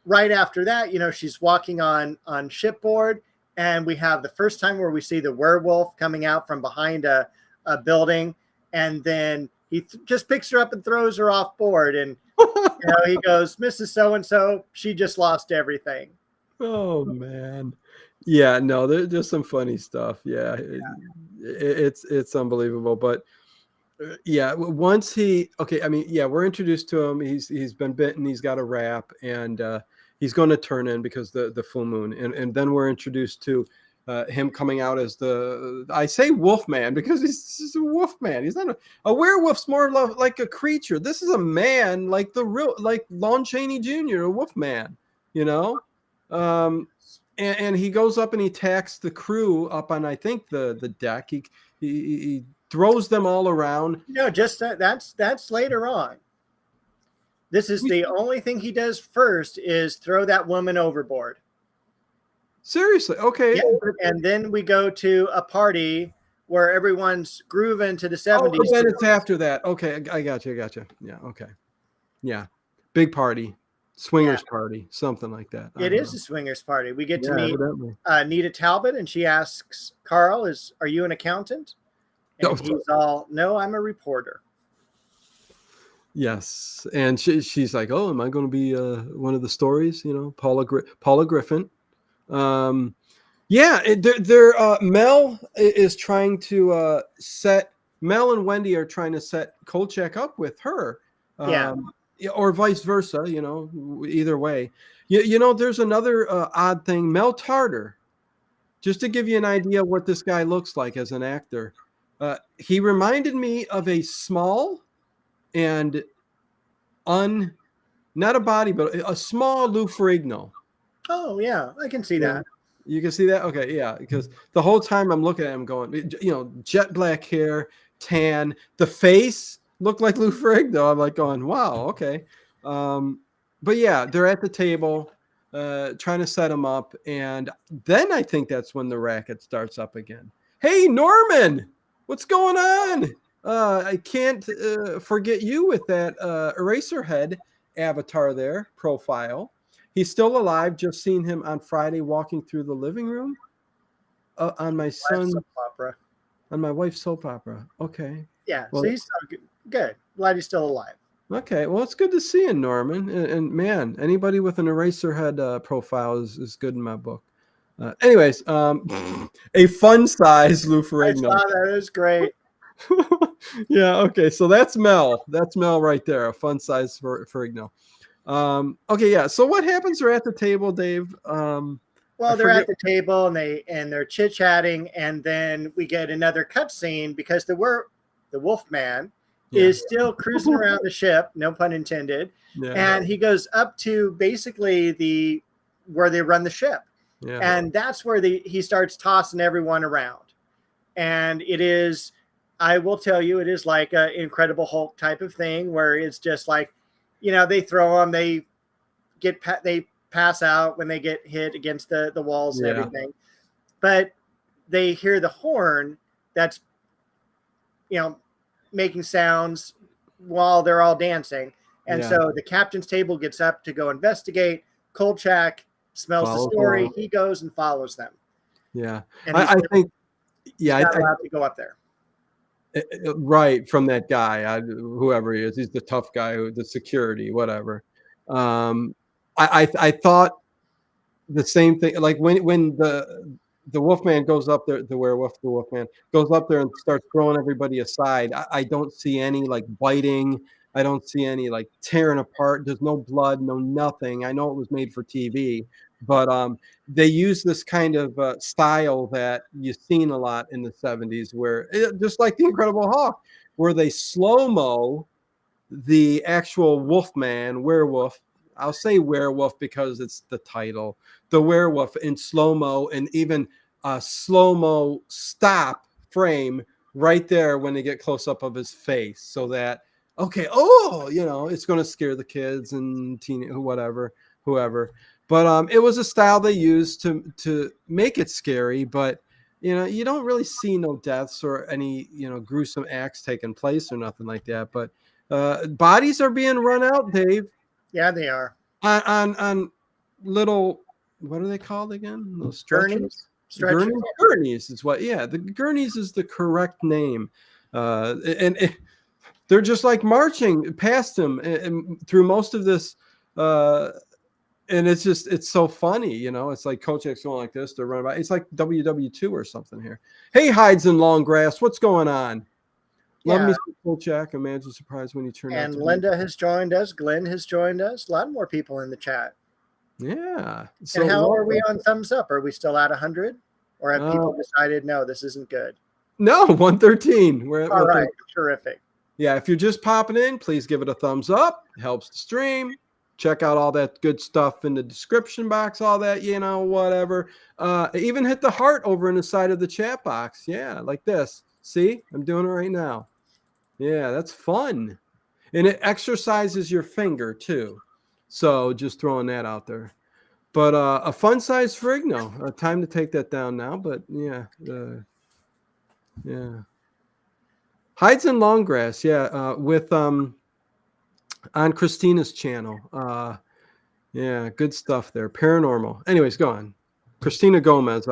right after that, she's walking on Shipboard, and we have the first time where we see the werewolf coming out from behind a building, and then he just picks her up and throws her off board, and he goes, Mrs. So-and-so, she just lost everything. Oh, man. Yeah, no, there's some funny stuff. Yeah. It's unbelievable. But yeah, once we're introduced to him. He's been bitten. He's got a rap, and he's going to turn in because the full moon. And then we're introduced to him coming out as I say wolf man because he's just a wolf man. He's not a werewolf's more like a creature. This is a man like like Lon Chaney Jr., a wolf man, And he goes up and he attacks the crew up on, I think, the deck. He throws them all around. No, just that's later on. This is the only thing he does first is throw that woman overboard. Seriously? Okay. Yeah. And then we go to a party where everyone's grooving to the 70s. Oh, then it's after that. Okay, I got you. Yeah, okay. Yeah. Big party. Swingers party, something like that. It is a swingers party. We get to meet Nita Talbot, and she asks Carl, "Are you an accountant?" And he's all, "No, I'm a reporter." Yes, and she's like, "Oh, am I going to be one of the stories?" Paula Griffin. Mel is trying to Mel and Wendy are trying to set Kolchak up with her. Or vice versa, either way. There's another odd thing. Mel Tarter, just to give you an idea what this guy looks like as an actor, he reminded me of a small and not a body, but a small Lou Ferrigno. Oh, yeah, I can see that. You can see that? Okay, yeah, because the whole time I'm looking at him going, jet black hair, tan, the face looked like Lou Ferrigno. I'm like going, wow, okay. But yeah, they're at the table trying to set him up. And then I think that's when the racket starts up again. Hey, Norman, what's going on? I can't forget you with that Eraserhead avatar there, profile. He's still alive. Just seen him on Friday walking through the living room on my son's on my wife's soap opera. Okay. Yeah, well, so he's good. Glad he's still alive. Okay, well, it's good to see you, Norman. And man, anybody with an Eraserhead profile is good in my book. Anyways, a fun size Lou Ferrigno. That is great. Yeah, okay, so that's Mel. That's Mel right there, a fun size Ferrigno. Okay, yeah. So what happens? They're at the table, Dave. Well, they're at the table and they're chit chatting, and then we get another cutscene because the wolf man is still cruising around the ship, no pun intended. Yeah. And he goes up to basically where they run the ship. Yeah. And that's where he starts tossing everyone around. And it is, I will tell you, it is like an Incredible Hulk type of thing where it's just like, they throw them, they pass out when they get hit against the walls and everything. But they hear the horn that's, making sounds while they're all dancing. And so the captain's table gets up to go investigate. Kolchak smells the story. He goes and follows them. Yeah. And I think, I allowed to go up there. Right. From that guy, whoever he is, he's the tough guy, the security, whatever. I thought the same thing. Like when the Wolfman goes up there, the Wolfman goes up there and starts throwing everybody aside. I don't see any like biting, I don't see any like tearing apart. There's no blood, no nothing. I know it was made for TV, but they use this kind of style that you've seen a lot in the 70s, where just like the Incredible Hulk, where they slow-mo the actual Wolfman, werewolf. I'll say werewolf because it's the title. The werewolf in slow-mo, and even a slow-mo stop frame right there when they get close up of his face, so that okay, it's going to scare the kids and whoever. But it was a style they used to make it scary, but you don't really see no deaths or any gruesome acts taking place or nothing like that. But bodies are being run out, Dave. Yeah, they are On little, what are they called again? Those stretchers? Gurneys is what. Yeah, the gurneys is the correct name. They're just like marching past him and through most of this. And it's so funny, it's like Kolchak's going like this. They're running by. It's like WW2 or something here. Hey, hides in long grass. What's going on? Love me some Kolchak. Imagine surprise when you turn out. And Linda has joined us. Glenn has joined us. A lot more people in the chat. Yeah. So and how are we on thumbs up? Are we still at 100? Or have people decided, no, this isn't good? No, 113. We're at all right. Terrific. Yeah, if you're just popping in, please give it a thumbs up. It helps the stream. Check out all that good stuff in the description box, all that, whatever. Even hit the heart over in the side of the chat box. Yeah, like this. See, I'm doing it right now. Yeah, that's fun. And it exercises your finger too. So just throwing that out there. But a fun size frig, no. Time to take that down now. But yeah. Yeah. Hides in long grass. Yeah. With on Christina's channel. Yeah, good stuff there. Paranormal. Anyways, go on. Christina Gomez.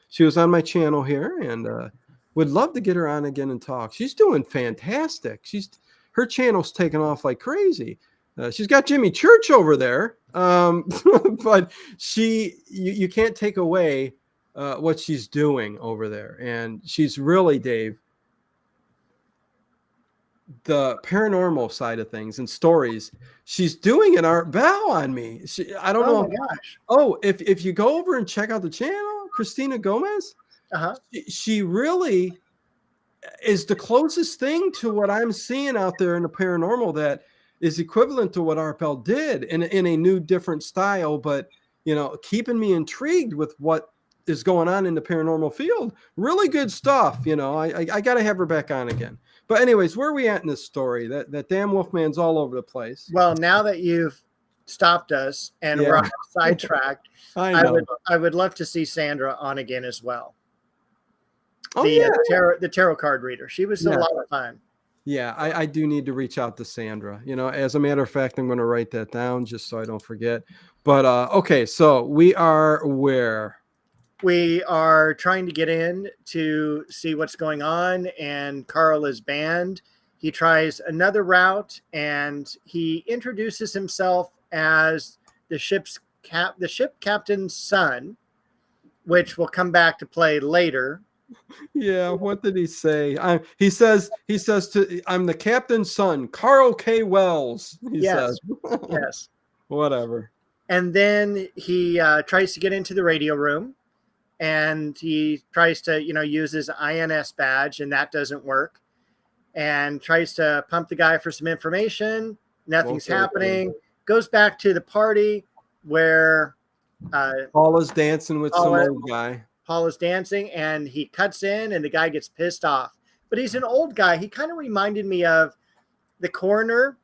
She was on my channel here, and would love to get her on again and talk. She's doing fantastic. Her channel's taking off like crazy. She's got Jimmy Church over there, but you can't take away what she's doing over there, and she's really, Dave, the paranormal side of things and stories. She's doing an Art Bell on me. I don't know. Oh my gosh. Oh, if you go over and check out the channel, Christina Gomez, she really is the closest thing to what I'm seeing out there in the paranormal that is equivalent to what Art Bell did in a new, different style, but keeping me intrigued with what is going on in the paranormal field. Really good stuff. I got to have her back on again. But anyways, where are we at in this story? That damn Wolfman's all over the place. Well, now that you've stopped us and we're sidetracked, I would love to see Sandra on again as well. The tarot card reader. She was a lot of fun. Yeah, I do need to reach out to Sandra. As a matter of fact, I'm going to write that down just so I don't forget. But okay, so we are where? We are trying to get in to see what's going on, and Carl is banned. He tries another route, and he introduces himself as the ship captain's son, which will come back to play later. Yeah, what did he say? He says I'm the captain's son, Carl K. Wells. He says. Yes. Whatever. And then he tries to get into the radio room. And he tries to, use his INS badge, and that doesn't work. And tries to pump the guy for some information. Nothing's happening. Goes back to the party where Paula's dancing with some old guy. Paula's dancing, and he cuts in, and the guy gets pissed off. But he's an old guy. He kind of reminded me of the coroner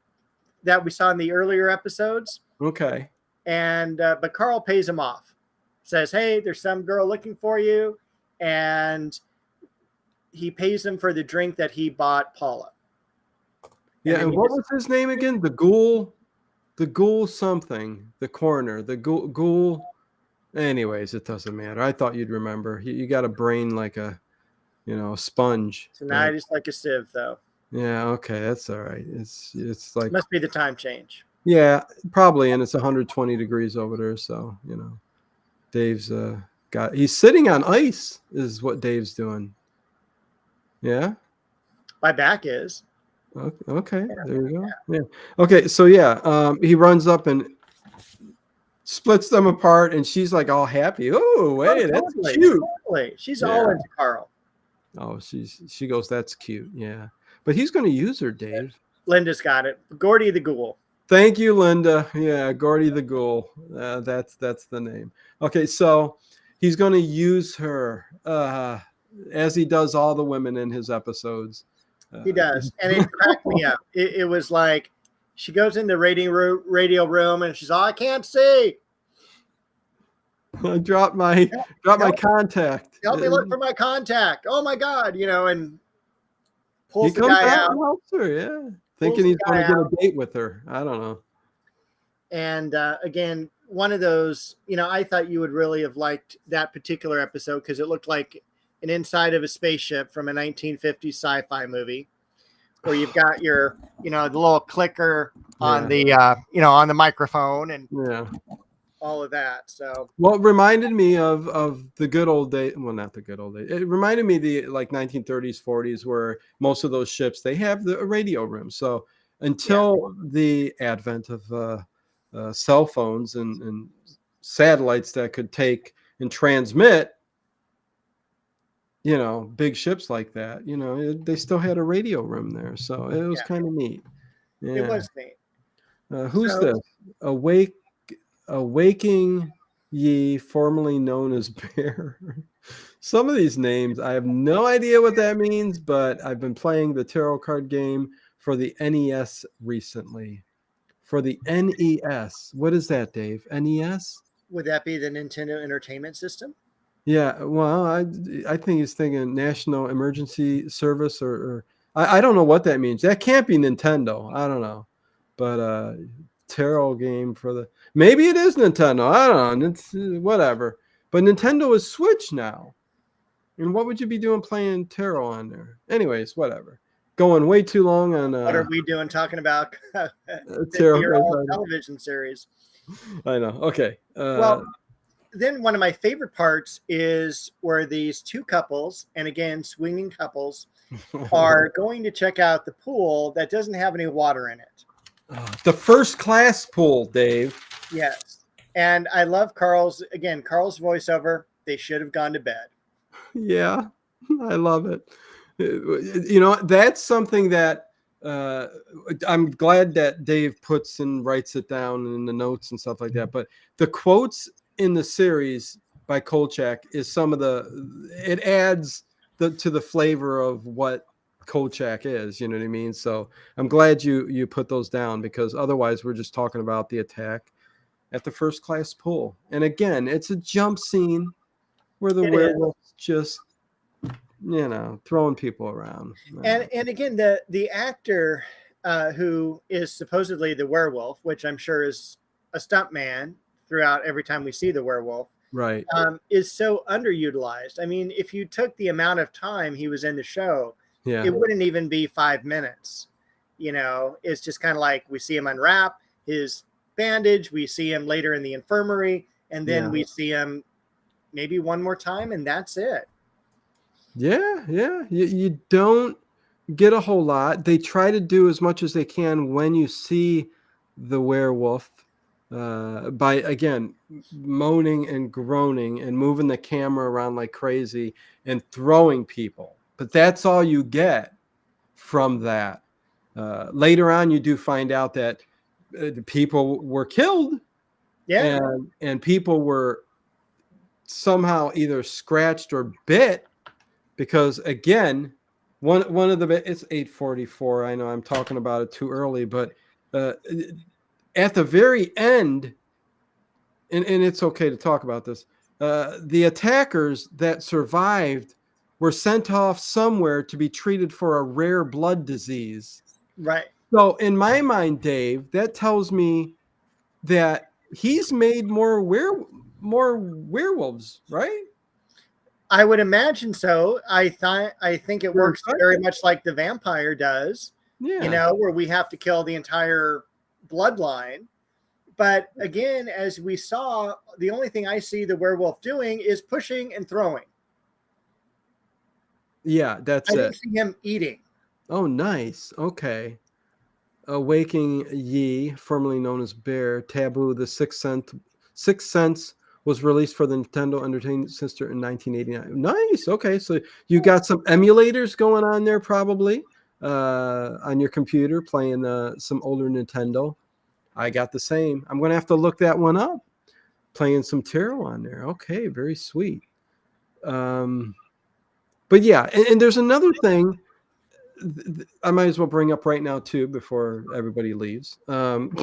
that we saw in the earlier episodes. Okay. And but Carl pays him off. Says, hey, there's some girl looking for you. And he pays him for the drink that he bought Paula. Yeah, and what was his name again? The ghoul something. The coroner. The ghoul. Anyways, it doesn't matter. I thought you'd remember. You got a brain like a sponge. Tonight is like a sieve, though. Yeah, okay, that's all right. It's like, it must be the time change. Yeah, probably, and it's 120 degrees over there, so Dave's he's sitting on ice is what Dave's doing. Yeah? My back is. Okay, there you go. Yeah. Okay, so yeah, he runs up and splits them apart, and she's like all happy. Oh, wait, that's cute. Totally. She's all into Carl. Oh, she goes, that's cute. Yeah, but he's going to use her, Dave. Linda's got it. Gordy the Ghoul. Thank you, Linda. Yeah, Gordy the Ghoul. That's the name. Okay, so he's going to use her as he does all the women in his episodes. He does, and it cracked me up. It was like she goes in the radio room, and she's all, I can't see. I dropped my contact. Help me look for my contact. Oh my God, and pulls he the guy out. And helps her, yeah. Thinking he's going to get a date with her. I don't know. And again, one of those, I thought you would really have liked that particular episode because it looked like an inside of a spaceship from a 1950s sci-fi movie, where you've got your, the little clicker on the, on the microphone and all of that. So, well, it reminded me of the good old days. Well, not the good old days. It reminded me of the 1930s, 40s, where most of those ships, they have a radio room. So until the advent of cell phones and satellites that could take and transmit, big ships like that, they still had a radio room there. So it was kind of neat. Yeah. It was neat. Who's this? Awaking Ye, formerly known as Bear. Some of these names, I have no idea what that means, but I've been playing the tarot card game for the NES recently. For the NES. What is that, Dave? NES? Would that be the Nintendo Entertainment System? Yeah, well, I think he's thinking National Emergency Service or I don't know what that means. That can't be Nintendo. I don't know. But tarot game for the, maybe it is Nintendo. I don't know. It's whatever. But Nintendo is Switch now. And what would you be doing playing tarot on there? Anyways, whatever. Going way too long on what are we doing talking about tarot television series? I know. Okay. Well, then one of my favorite parts is where these two couples, and again, swinging couples, are going to check out the pool that doesn't have any water in it. The first class pool, Dave. Yes. And I love Carl's voiceover. They should have gone to bed. Yeah, I love it. That's something that I'm glad that Dave puts and writes it down in the notes and stuff like that. But the quotes in the series by Kolchak is it adds to the flavor of what Kolchak is, you know what I mean? So I'm glad you put those down, because otherwise we're just talking about the attack at the first class pool. And again, it's a jump scene where the werewolf's just, throwing people around. And again, the actor who is supposedly the werewolf, which I'm sure is a stunt man throughout every time we see the werewolf, right, is so underutilized. I mean, if you took the amount of time he was in the show, yeah, it wouldn't even be 5 minutes. It's just kind of like we see him unwrap his bandage, we see him later in the infirmary, and then we see him maybe one more time, and that's it. Yeah. You don't get a whole lot. They try to do as much as they can when you see the werewolf by, again, moaning and groaning and moving the camera around like crazy and throwing people. But that's all you get from that. Later on, you do find out that people were killed. Yeah. And people were somehow either scratched or bit, because, again, one of the, it's 8:44. I know I'm talking about it too early, but at the very end, and it's okay to talk about this, the attackers that survived were sent off somewhere to be treated for a rare blood disease. Right. So in my mind, Dave, that tells me that he's made more werewolves, right? I would imagine so. I think it works very much like the vampire does. Yeah. Where we have to kill the entire bloodline. But again, as we saw, the only thing I see the werewolf doing is pushing and throwing. Yeah, that's I it. didn't see him eating. Oh, nice. Okay. Awaking Yi, formerly known as Bear, Taboo, the Sixth Sense was released for the Nintendo Entertainment System in 1989. Nice. Okay, so you got some emulators going on there, probably on your computer, playing some older Nintendo. I got the same. I'm going to have to look that one up. Playing some tarot on there. Okay, very sweet. But yeah, and there's another thing I might as well bring up right now too before everybody leaves. The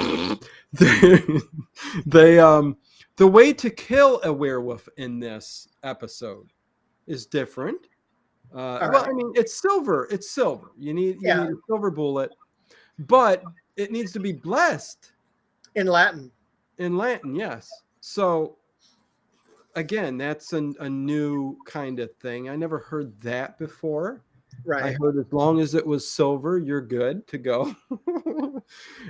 way to kill a werewolf in this episode is different. Well, I mean, it's silver. It's silver. You need a silver bullet, but it needs to be blessed in Latin. In Latin, yes. So again, that's a new kind of thing. I never heard that before. Right. I heard as long as it was silver, you're good to go.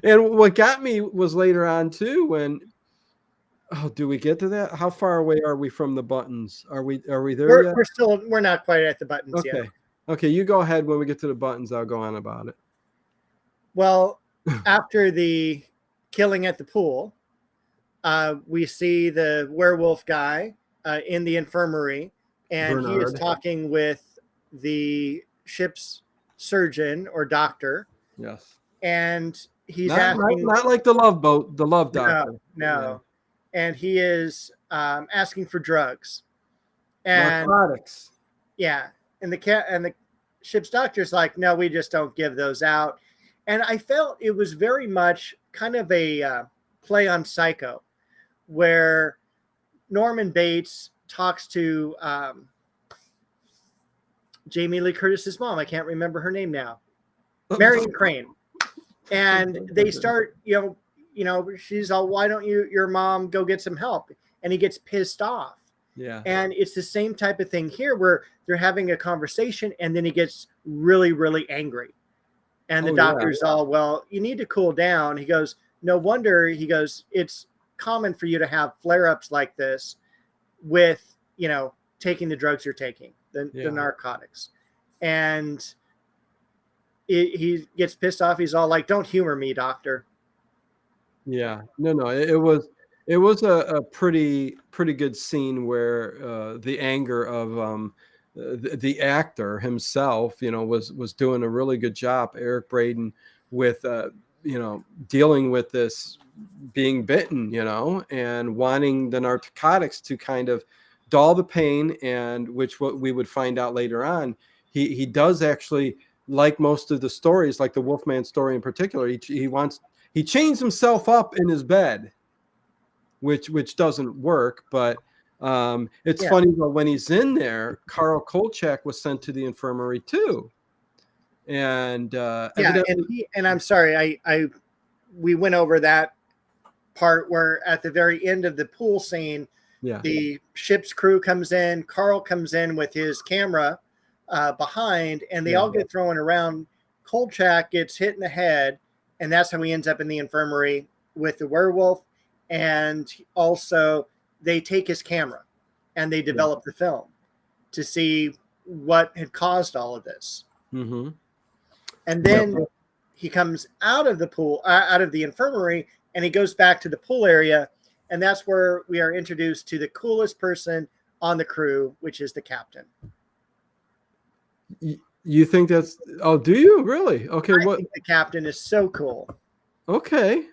And what got me was later on too, when do we get to that? How far away are we from the buttons? Are we there yet? We're not quite at the buttons yet. Okay, you go ahead. When we get to the buttons, I'll go on about it. Well, after the killing at the pool, we see the werewolf guy in the infirmary, and Bernard. He is talking with the ship's surgeon or doctor. Yes. And he's not like the love boat, the love doctor. No. Yeah. And he is asking for drugs. And narcotics. Yeah. And the ship's doctor's like, no, we just don't give those out. And I felt it was very much kind of a play on Psycho, where Norman Bates talks to Jamie Lee Curtis's mom. I can't remember her name now. Marion Crane. And they start, she's all, why don't your mom go get some help? And he gets pissed off. Yeah. And it's the same type of thing here where they're having a conversation and then he gets really, really angry. And the doctor's all, well, you need to cool down. He goes, no wonder. He goes, it's common for you to have flare-ups like this with, taking the drugs you're taking. The narcotics. And he gets pissed off. He's all like, don't humor me, doctor. Yeah. No. It was a pretty good scene where the anger of the actor himself, was doing a really good job, Eric Braeden, with dealing with this being bitten, and wanting the narcotics to kind of dull the pain, and which what we would find out later on, he does actually, like most of the stories, like the Wolfman story in particular, he chains himself up in his bed, which doesn't work, but it's funny, but when he's in there, Carl Kolchak was sent to the infirmary too, and and I'm sorry, we went over that part where at the very end of the pool scene, the ship's crew comes in, Carl comes in with his camera behind, and they all get thrown around. Kolchak gets hit in the head, and that's how he ends up in the infirmary with the werewolf. And also they take his camera and they develop the film to see what had caused all of this. Mm-hmm. And then he comes out of the pool, out of the infirmary, and he goes back to the pool area. And that's where we are introduced to the coolest person on the crew, which is the captain. You think that's, do you really? Okay. I think the captain is so cool. Okay.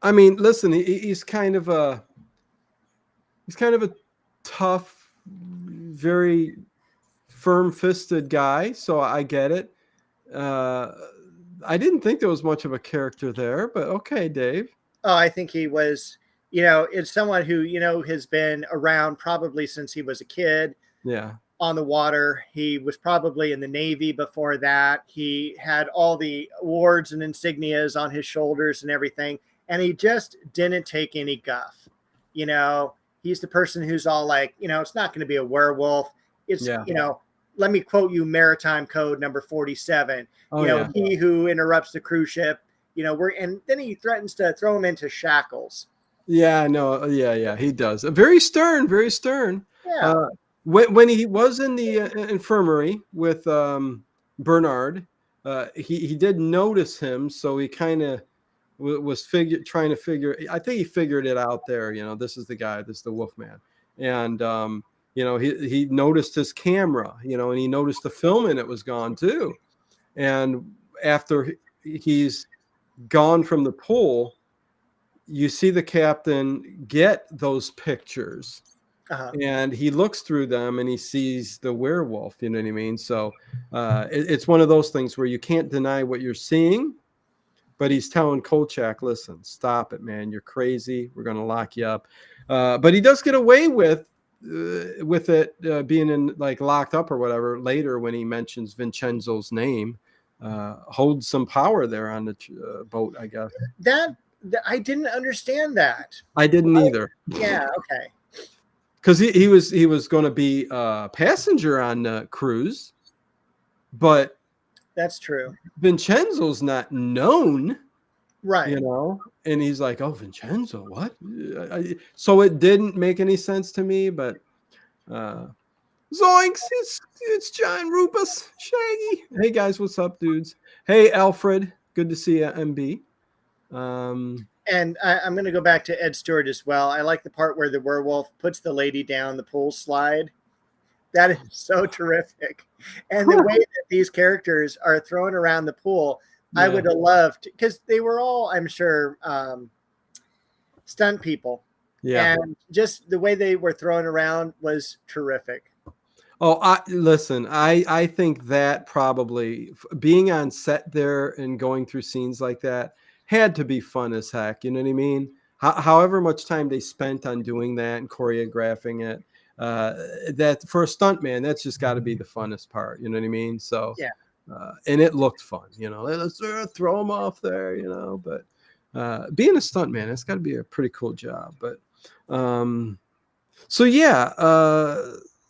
I mean, listen, he's kind of a tough, very firm-fisted guy, so I get it. I didn't think there was much of a character there, but okay, Dave. Oh, I think he was, it's someone who, has been around probably since he was a kid. Yeah. On the water. He was probably in the Navy before that. He had all the awards and insignias on his shoulders and everything. And he just didn't take any guff. He's the person who's all like, it's not going to be a werewolf. It's, let me quote you Maritime Code number 47. He who interrupts the cruise ship, and then he threatens to throw him into shackles. Yeah, no. Yeah. He does. Very stern, very stern. Yeah. When he was in the infirmary with Bernard. He did notice him, so he kind of was trying to figure. I think he figured it out there. This is the guy. This is the Wolfman, and he noticed his camera. And he noticed the film, and it was gone too. And after he's gone from the pool, you see the captain get those pictures. And he looks through them and he sees the werewolf, you know what I mean? So it's one of those things where you can't deny what you're seeing, but he's telling Kolchak, listen, stop it, man. You're crazy. We're going to lock you up. But he does get away with it being in locked up or whatever later when he mentions Vincenzo's name. Holds some power there on the boat, I guess. That I didn't understand that. I didn't either. Yeah, okay. Because he was going to be a passenger on the cruise, but that's true. Vincenzo's not known, right? And he's like, "Oh, Vincenzo, what?" So it didn't make any sense to me. But zoinks! It's John Rupus, Shaggy. Hey guys, what's up, dudes? Hey Alfred, good to see you, MB. And I'm going to go back to Ed Stewart as well. I like the part where the werewolf puts the lady down the pool slide. That is so terrific. And the way that these characters are thrown around the pool, I would have loved, because they were all, I'm sure, stunt people. Yeah. And just the way they were thrown around was terrific. Oh, listen, I think that probably being on set there and going through scenes like that had to be fun as heck. You know what I mean? However much time they spent on doing that and choreographing it, that for a stunt man, that's just got to be the funnest part. You know what I mean? So, yeah. And it looked fun, let's throw them off there, but being a stunt man, it's got to be a pretty cool job. But so yeah,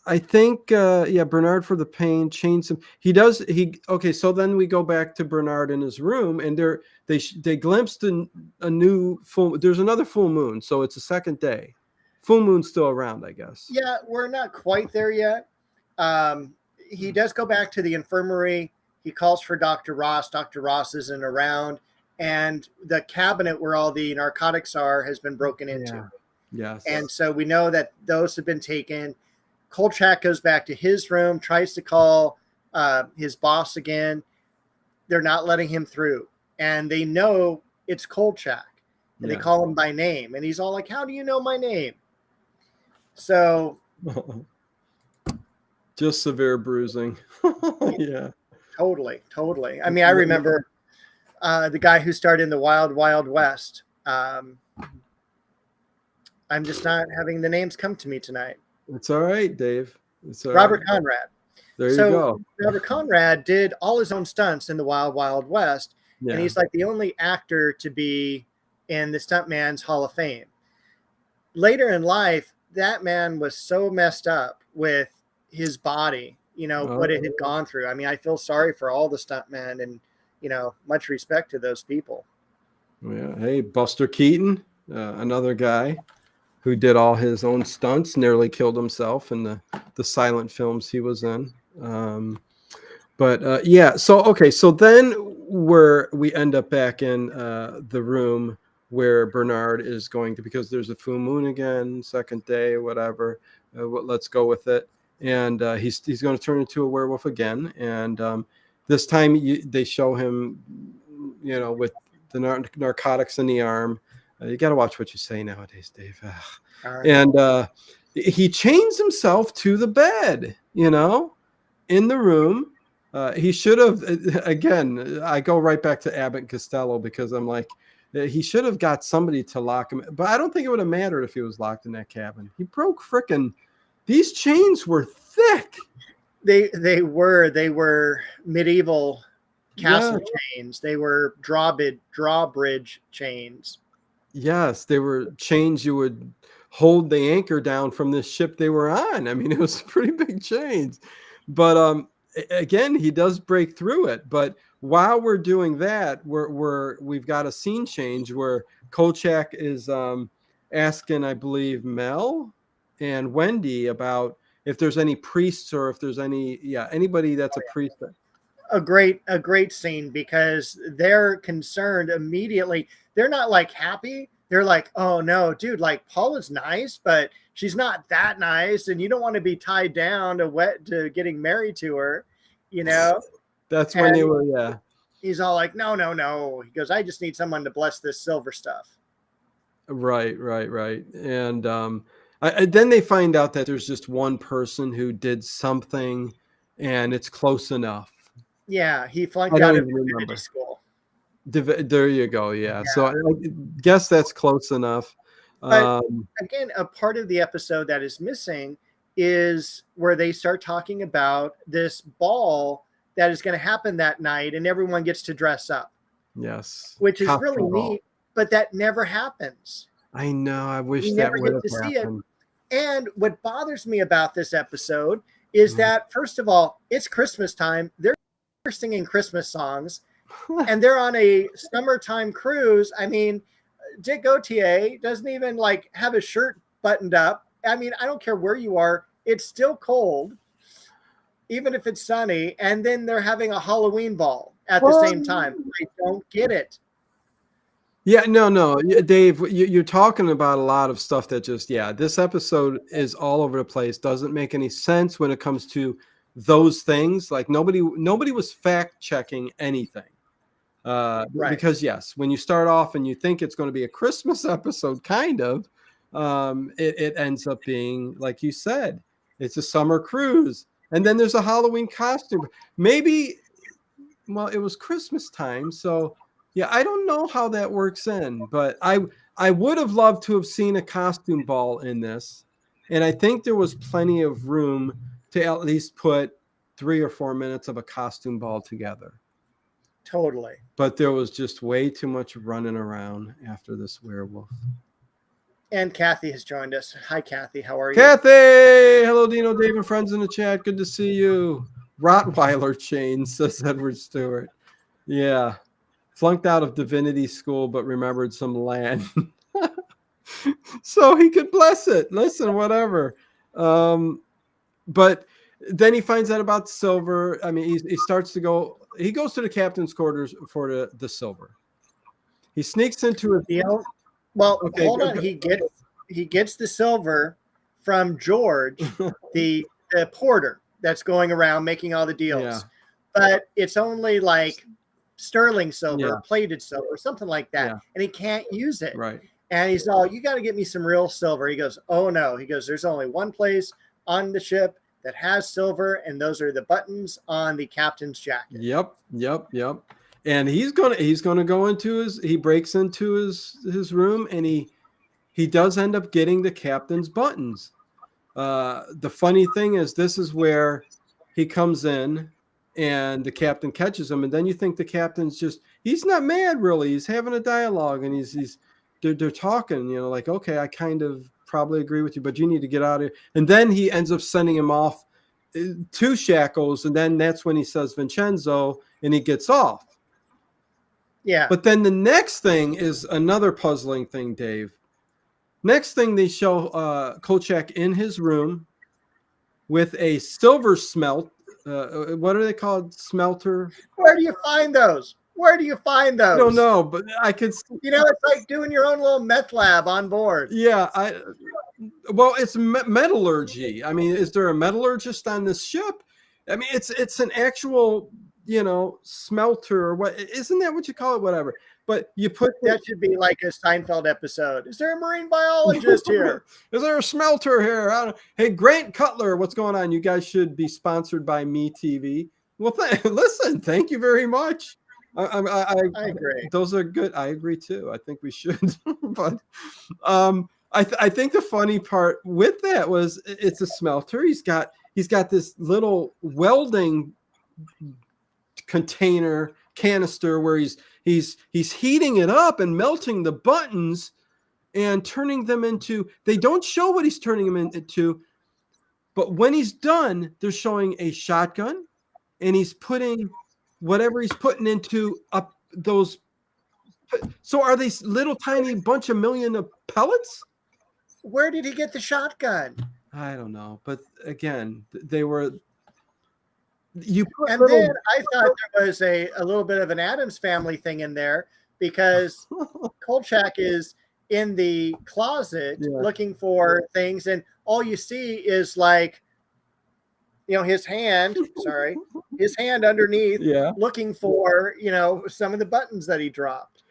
I think Bernard for the pain chains him. Okay, so then we go back to Bernard in his room, and they glimpsed a new full. There's another full moon, so it's a second day. Full moon's still around, I guess. Yeah, we're not quite there yet. He does go back to the infirmary. He calls for Dr. Ross. Dr. Ross isn't around, and the cabinet where all the narcotics are has been broken into. Yeah. Yes. And so we know that those have been taken. Kolchak goes back to his room, tries to call his boss again. They're not letting him through. And they know it's Kolchak. And they call him by name. And he's all like, how do you know my name? So. Just severe bruising. Yeah. Totally. I mean, I remember the guy who starred in the Wild Wild West. I'm just not having the names come to me tonight. It's all right, Dave. It's all Robert right. Conrad. There you go. Robert Conrad did all his own stunts in the Wild Wild West, and he's like the only actor to be in the Stuntman's Hall of Fame. Later in life, that man was so messed up with his body, what it had gone through. I mean, I feel sorry for all the stuntmen, and much respect to those people. Yeah. Hey, Buster Keaton, another guy who did all his own stunts, nearly killed himself in the silent films he was in. So then we end up back in the room where Bernard is going to, because there's a full moon again, second day, whatever. Let's go with it. And he's going to turn into a werewolf again. And this time they show him, with the narcotics in the arm. You got to watch what you say nowadays, Dave. Right. And he chains himself to the bed, in the room. He should have, again, I go right back to Abbott and Costello, because I'm like, he should have got somebody to lock him. But I don't think it would have mattered if he was locked in that cabin. He broke these chains were thick. They were medieval castle chains. They were drawbridge chains. Yes, they were chains you would hold the anchor down from this ship they were on. I mean, it was pretty big chains. But again, he does break through it. But while we're doing that, we've got a scene change where Kolchak is asking, I believe, Mel and Wendy about if there's any priests or if there's anybody that's a priest. a great scene because they're concerned immediately. They're not like happy. They're like, oh no, dude, like Paula's nice, but she's not that nice, and you don't want to be tied down to getting married to her, you know. That's when they were, yeah. He's all like, no. He goes, I just need someone to bless this silver stuff. Right. And then they find out that there's just one person who did something, and it's close enough. Yeah, he flunked out of divinity school. There you go. Yeah. So I guess that's close enough. But again, a part of the episode that is missing is where they start talking about this ball that is going to happen that night, and everyone gets to dress up. Yes. Which is really neat, but that never happens. I know. I wish that would have happened. And what bothers me about this episode is that, first of all, it's Christmas time. They're singing Christmas songs, and they're on a summertime cruise. I mean, Dick Gautier doesn't even like have a shirt buttoned up. I mean, I don't care where you are. It's still cold, even if it's sunny. And then they're having a Halloween ball at the same time. I don't get it. Yeah, no, Dave, you're talking about a lot of stuff that just, this episode is all over the place. Doesn't make any sense when it comes to those things. Like nobody was fact checking anything. Right. Because yes, when you start off and you think it's going to be a Christmas episode, kind of, it ends up being, like you said, it's a summer cruise. And then there's a Halloween costume. Maybe, well, it was Christmas time. So yeah, I don't know how that works in, but I would have loved to have seen a costume ball in this. And I think there was plenty of room to at least put 3 or 4 minutes of a costume ball together. Totally. But there was just way too much running around after this werewolf. And Kathy has joined us. Hi, Kathy. How are you? Kathy! Hello, Dino, Dave, and friends in the chat. Good to see you. Rottweiler chain, says Edward Stewart. Yeah. Flunked out of divinity school, but remembered some land. So he could bless it. Listen, whatever. But then he finds out about silver. I mean, he starts to go. He goes to the captain's quarters for the silver. He sneaks into a deal. Well, okay, hold on. He gets the silver from George, the porter that's going around making all the deals. Yeah. But it's only like sterling silver, plated silver, something like that. Yeah. And he can't use it. Right. And he's all, you got to get me some real silver. He goes, oh no. He goes, there's only one place on the ship that has silver, and those are the buttons on the captain's jacket. Yep. And he's gonna go into he breaks into his room, and he does end up getting the captain's buttons. The funny thing is, this is where he comes in and the captain catches him, and then you think the captain's he's not mad really. He's having a dialogue, and they're talking, like, okay, I kind of probably agree with you, but you need to get out of here. And then he ends up sending him off to shackles, and then that's when he says Vincenzo, and he gets off. Yeah. But then the next thing is another puzzling thing, Dave. Next thing, they show Kolchak in his room with a silver smelt. What are they called? Smelter? Where do you find those? I don't know, but I could. It's like doing your own little meth lab on board. Yeah, well, it's metallurgy. I mean, is there a metallurgist on this ship? I mean, it's an actual, smelter or what? Isn't that what you call it? Whatever. But you put that should be like a Seinfeld episode. Is there a marine biologist here? Is there a smelter here? Hey, Grant Cutler, what's going on? You guys should be sponsored by Me TV. Well, listen, thank you very much. I agree. Those are good. I agree too. I think we should. But I think the funny part with that was it's a smelter. He's got this little welding canister where he's heating it up and melting the buttons and turning them into. They don't show what he's turning them into, but when he's done, they're showing a shotgun, and he's putting whatever he's putting into up those. So are these little tiny bunch of million of pellets? Where did he get the shotgun? I don't know. But again, they were. You put And little, then I thought there was a little bit of an Addams Family thing in there because Kolchak is in the closet looking for things, and all you see is like, his hand underneath looking for, some of the buttons that he dropped.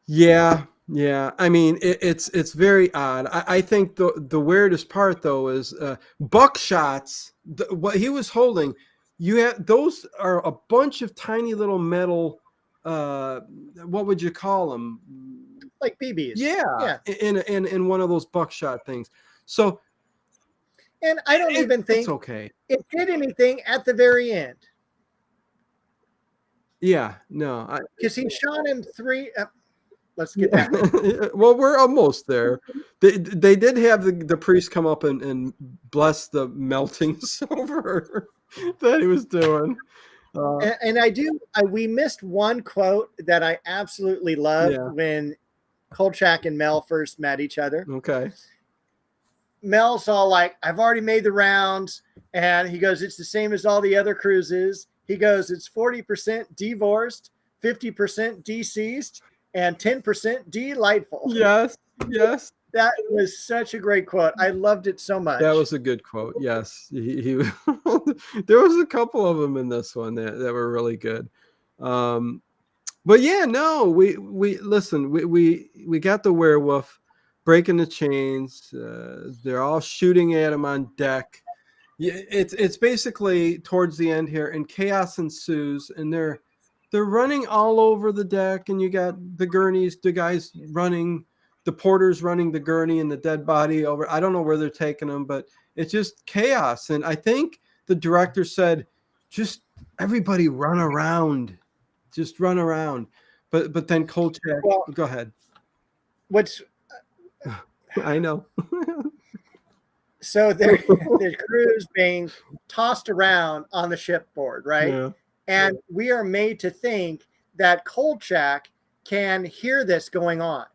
Yeah. I mean, it's very odd. I think the weirdest part though is buckshots. What he was holding, those are a bunch of tiny little metal. What would you call them? Like BBs. Yeah. In one of those buckshot things. So. And I don't even think it's okay. It did anything at the very end. Yeah, no, because he shot him 3. Let's get that. Well, we're almost there. They did have the priest come up and bless the melting silver that he was doing. And we missed one quote that I absolutely loved when Kolchak and Mel first met each other. Okay. Mel's all like, I've already made the rounds. And he goes, it's the same as all the other cruises. He goes, it's 40% divorced, 50% deceased, and 10% delightful. Yes. That was such a great quote. I loved it so much. That was a good quote. Yes. He there was a couple of them in this one that were really good. But yeah, no, we listen, we got the werewolf breaking the chains. They're all shooting at him on deck. It's basically towards the end here, and chaos ensues, and they're running all over the deck, and you got the gurneys, the guys running, the porters running the gurney and the dead body over. I don't know where they're taking them, but it's just chaos. And I think the director said, just everybody run around, just run around. But then Kolchak, go ahead. Which I know. So the crew's being tossed around on the shipboard, right? Yeah. And we are made to think that Kolchak can hear this going on.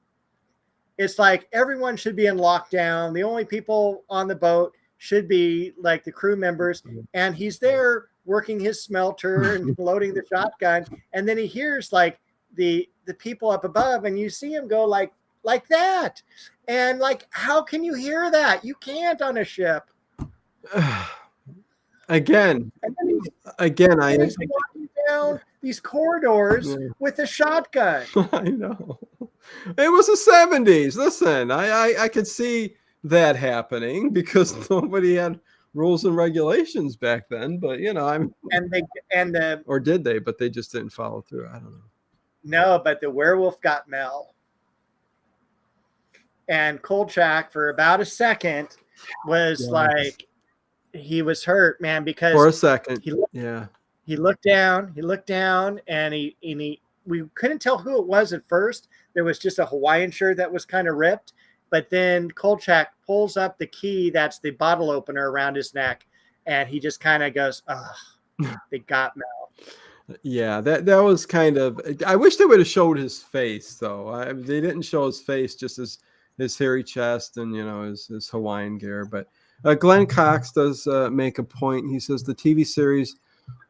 It's like everyone should be in lockdown. The only people on the boat should be like the crew members. And he's there working his smelter and loading the shotgun. And then he hears like the people up above, and you see him go like that. And like, how can you hear that? You can't on a ship. Again, he's walking down these corridors with a shotgun. I know. It was the 70s. Listen, I could see that happening because nobody had rules and regulations back then. But or did they? But they just didn't follow through. I don't know. No, but the werewolf got Mel. And Kolchak, for about a second, was like, he was hurt, man, because for a second, he looked down, and we couldn't tell who it was at first. There was just a Hawaiian shirt that was kind of ripped, but then Kolchak pulls up the key that's the bottle opener around his neck, and he just kind of goes, "Ugh, they got Mel." Yeah, that was kind of. I wish they would have showed his face, though. They didn't show his face, just his hairy chest and his Hawaiian gear. But Glenn Cox does make a point. He says the TV series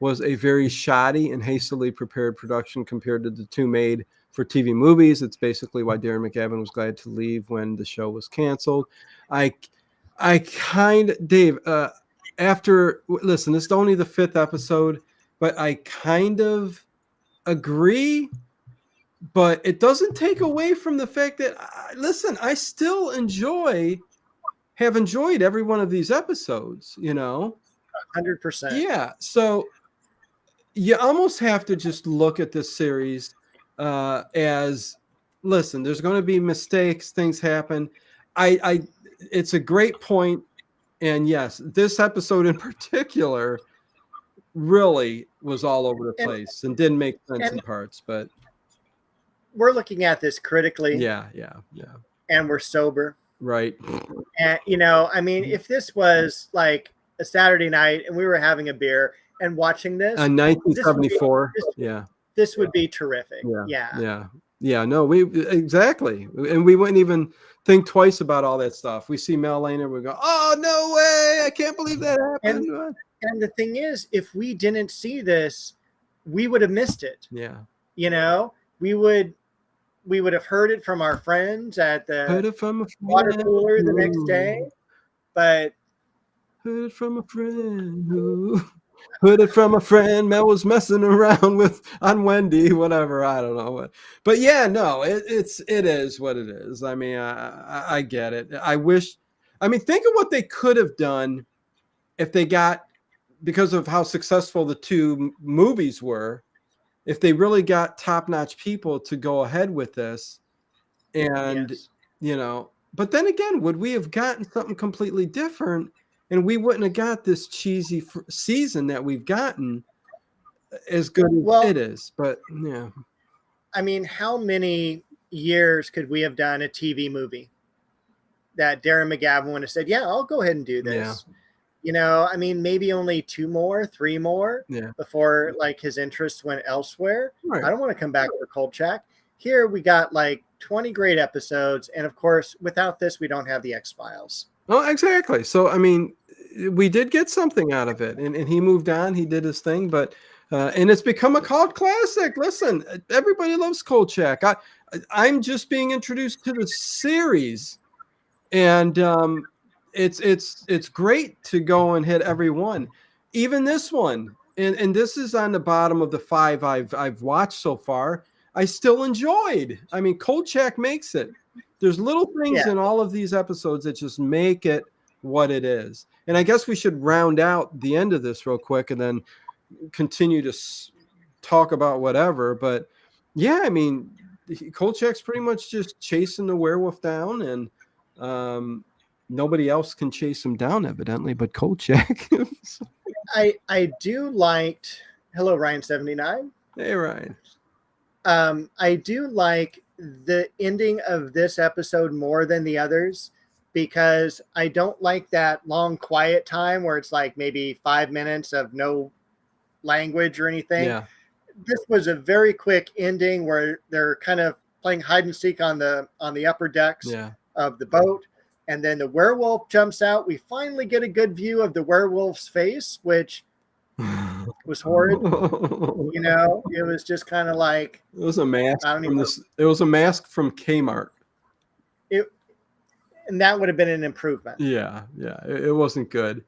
was a very shoddy and hastily prepared production compared to the two made for TV movies. It's basically why Darren McGavin was glad to leave when the show was canceled. Dave, listen, this is only the 5th episode, but I kind of agree. But it doesn't take away from the fact that, listen, I still have enjoyed every one of these episodes, 100%. Yeah. So you almost have to just look at this series as, listen, there's going to be mistakes, things happen. It's a great point. And yes, this episode in particular really was all over the place and didn't make sense in parts, but we're looking at this critically. Yeah. And we're sober. Right. And, if this was like a Saturday night and we were having a beer and watching this. 1974. This would be terrific. Yeah. No, exactly. And we wouldn't even think twice about all that stuff. We see Mel Lehner, we go, oh, no way. I can't believe that happened. And the thing is, if we didn't see this, we would have missed it. Yeah. You know, we would have heard it from our friends at Heard the it from a water friend. cooler the next day. But Heard it from a friend who heard it from a friend Mel was messing around with on Wendy, whatever. I don't know. But yeah, no, it is what it is. I mean, I get it. I mean, think of what they could have done if they got, because of how successful the two movies were, if they really got top-notch people to go ahead with this. And, yes. you know, but then again, would we have gotten something completely different? And we wouldn't have got this cheesy season that we've gotten as good as it is. But yeah. I mean, how many years could we have done a TV movie that Darren McGavin would have said, yeah, I'll go ahead and do this. Yeah. You know, I mean, maybe only 2 more, 3 more before like his interests went elsewhere. Right. I don't want to come back for Kolchak. Here we got like 20 great episodes. And of course, without this, we don't have the X-Files. Oh, exactly. So, I mean, we did get something out of it, and he moved on. He did his thing, but and it's become a cult classic. Listen, everybody loves Kolchak. I'm just being introduced to the series, and it's great to go and hit every one, even this one. And this is on the bottom of the 5 I've watched so far. I still enjoyed. I mean, Kolchak makes it. There's little things in all of these episodes that just make it what it is. And I guess we should round out the end of this real quick and then continue to talk about whatever. But yeah, I mean, Kolchak's pretty much just chasing the werewolf down, and nobody else can chase him down, evidently, but Kolchak. I do liked, hello, Ryan79. Hey, Ryan. I do like the ending of this episode more than the others, because I don't like that long quiet time where it's like maybe 5 minutes of no language or anything. Yeah. This was a very quick ending where they're kind of playing hide and seek on the upper decks of the boat. And then the werewolf jumps out. We finally get a good view of the werewolf's face, which was horrid. You know, it was just kind of like, it was a mask from this. It was a mask from Kmart. And that would have been an improvement. Yeah. It wasn't good.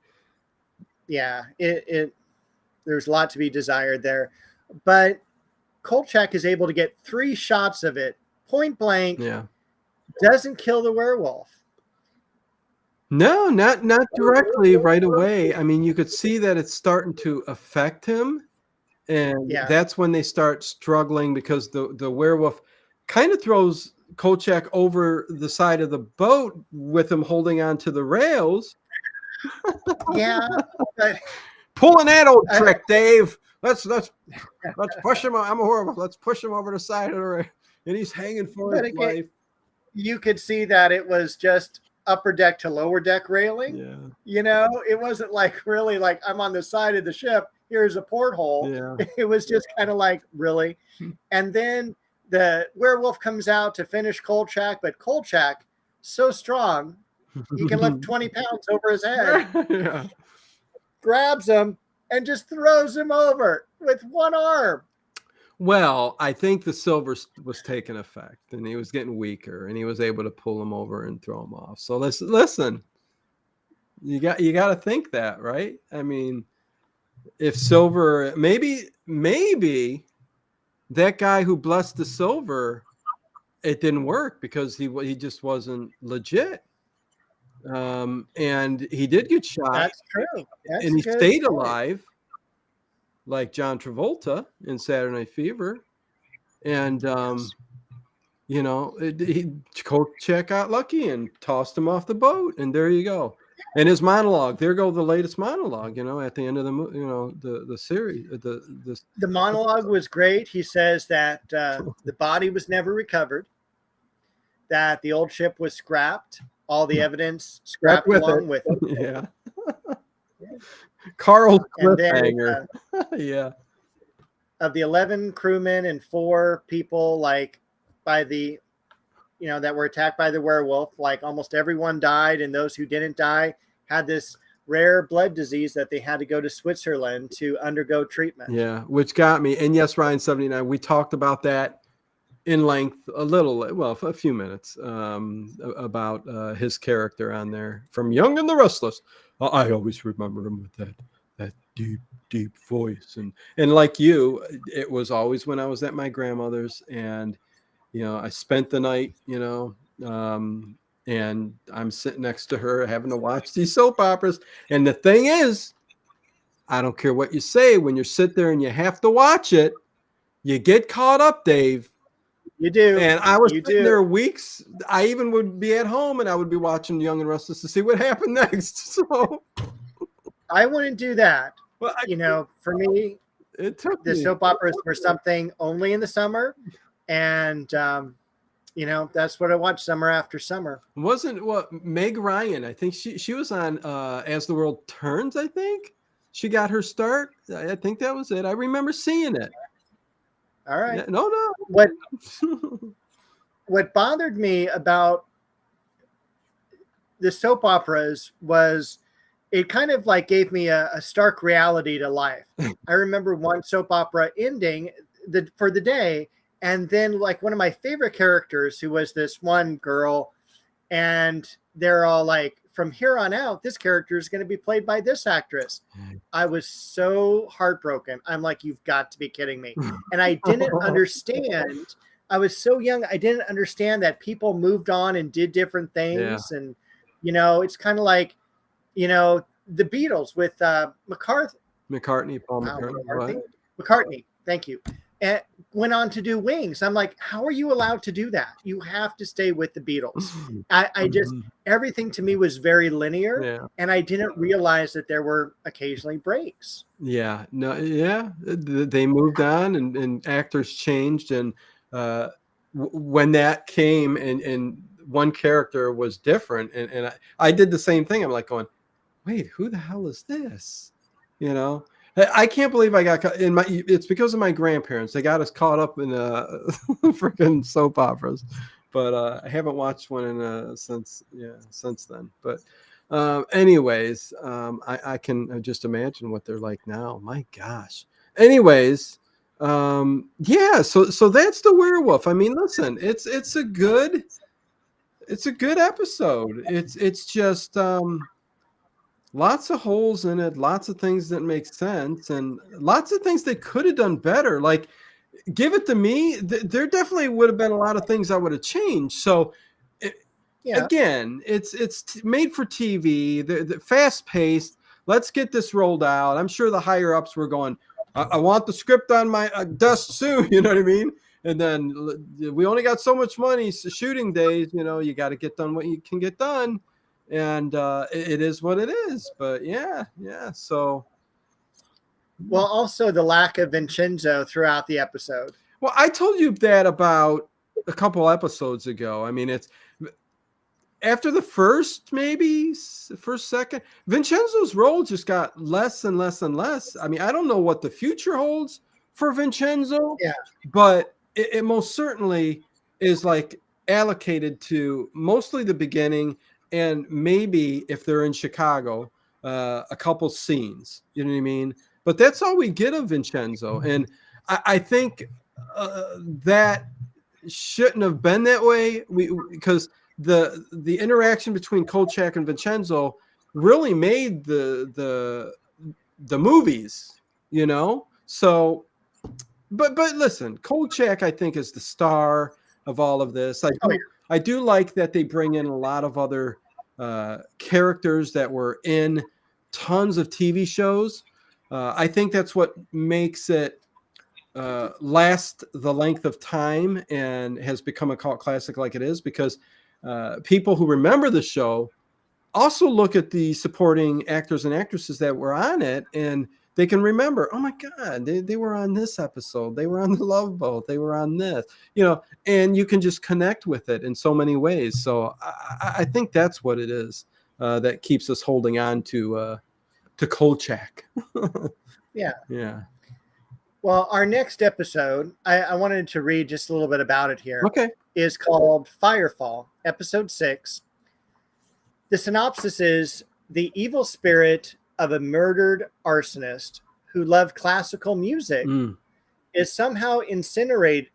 Yeah, there's a lot to be desired there. But Kolchak is able to get 3 shots of it, point blank. Yeah. Doesn't kill the werewolf. No, not directly right away. I mean, you could see that it's starting to affect him. And that's when they start struggling, because the werewolf kind of throws Kolchak over the side of the boat with him holding on to the rails. Yeah. But pulling that old trick, Dave. Let's push him. I'm a horrible. Let's push him over the side of the rail. And he's hanging for his life. You could see that it was just upper deck to lower deck railing. Yeah. You know, it wasn't like really like I'm on the side of the ship. Here's a porthole. Yeah. It was just kind of like, really. And then the werewolf comes out to finish Kolchak, but Kolchak, so strong, he can lift 20 pounds over his head. Grabs him and just throws him over with one arm. Well, I think the silver was taking effect, and he was getting weaker, and he was able to pull him over and throw him off. So listen, you got to think that, right? I mean, if silver, maybe that guy who blessed the silver, it didn't work because he just wasn't legit. And he did get shot. That's true. And he stayed alive, like John Travolta in Saturday Night Fever. And, you know, Kolchak got lucky and tossed him off the boat. And there you go. And his monologue, there go the latest monologue, you know, at the end of the series. The monologue was great. He says that the body was never recovered, that the old ship was scrapped, all the evidence scrapped along with it. Yeah. Carl cliffhanger. Yeah. Of the 11 crewmen and 4 people, like by the, that were attacked by the werewolf, like almost everyone died, and those who didn't die had this rare blood disease that they had to go to Switzerland to undergo treatment. Yeah, which got me. And yes, Ryan 79, we talked about that in length for a few minutes, about his character on there from Young and the Restless. I always remember him with that deep voice, and like you, it was always when I was at my grandmother's, and I spent the night, and I'm sitting next to her having to watch these soap operas. And the thing is, I don't care what you say, when you sit there and you have to watch it, you get caught up, Dave. You do. And I was sitting there weeks. I even would be at home and I would be watching Young and Restless to see what happened next. So I wouldn't do that. Well, for me, the soap operas were something only in the summer. And, that's what I watched summer after summer. Wasn't Meg Ryan? I think she was on As the World Turns, I think. She got her start. I think that was it. I remember seeing it. All right. Yeah, no. What bothered me about the soap operas was it kind of like gave me a stark reality to life. I remember one soap opera ending for the day, and then like one of my favorite characters, who was this one girl, and they're all like, from here on out, this character is going to be played by this actress. I was so heartbroken. I'm like, you've got to be kidding me. And I didn't understand. I was so young. I didn't understand that people moved on and did different things. Yeah. And, it's kind of like, the Beatles with Paul McCartney. Thank you. And went on to do Wings. I'm like, how are you allowed to do that? You have to stay with the Beatles. I just, everything to me was very linear, and I didn't realize that there were occasionally breaks. Yeah, no, yeah, they moved on, and actors changed, and when that came, and one character was different, and I did the same thing. I'm like going, wait, who the hell is this? I can't believe I got caught in it's because of my grandparents. They got us caught up in freaking soap operas, but I haven't watched one since then. But anyways, I can just imagine what they're like now. My gosh. Anyways, so that's The Werewolf. I mean, listen, it's a good episode. It's just lots of holes in it, lots of things that make sense, and lots of things they could have done better. Like, give it to me, there definitely would have been a lot of things I would have changed. So again, it's made for TV, the fast paced. Let's get this rolled out. I'm sure the higher ups were going, I want the script on my desk soon. You know what I mean? And then we only got so much money, so shooting days, you got to get done what you can get done. And it is what it is. But so. Well, also the lack of Vincenzo throughout the episode. Well, I told you that about a couple episodes ago. I mean, it's after the first second, Vincenzo's role just got less and less and less. I mean, I don't know what the future holds for Vincenzo, but it most certainly is like allocated to mostly the beginning. And maybe if they're in Chicago, a couple scenes, you know what I mean? But that's all we get of Vincenzo. And I think that shouldn't have been that way, because the interaction between Kolchak and Vincenzo really made the movies, So, but listen, Kolchak, I think, is the star of all of this. I do like that they bring in a lot of other characters that were in tons of TV shows. I think that's what makes it last the length of time and has become a cult classic like it is, because people who remember the show also look at the supporting actors and actresses that were on it, and they can remember, oh my God, they were on this episode. They were on the Love Boat. They were on this, and you can just connect with it in so many ways. So I think that's what it is that keeps us holding on to Kolchak. Yeah. Well, our next episode, I wanted to read just a little bit about it here. Okay. Is called Firefall, episode 6. The synopsis is, the evil spirit of a murdered arsonist who loved classical music is somehow incinerating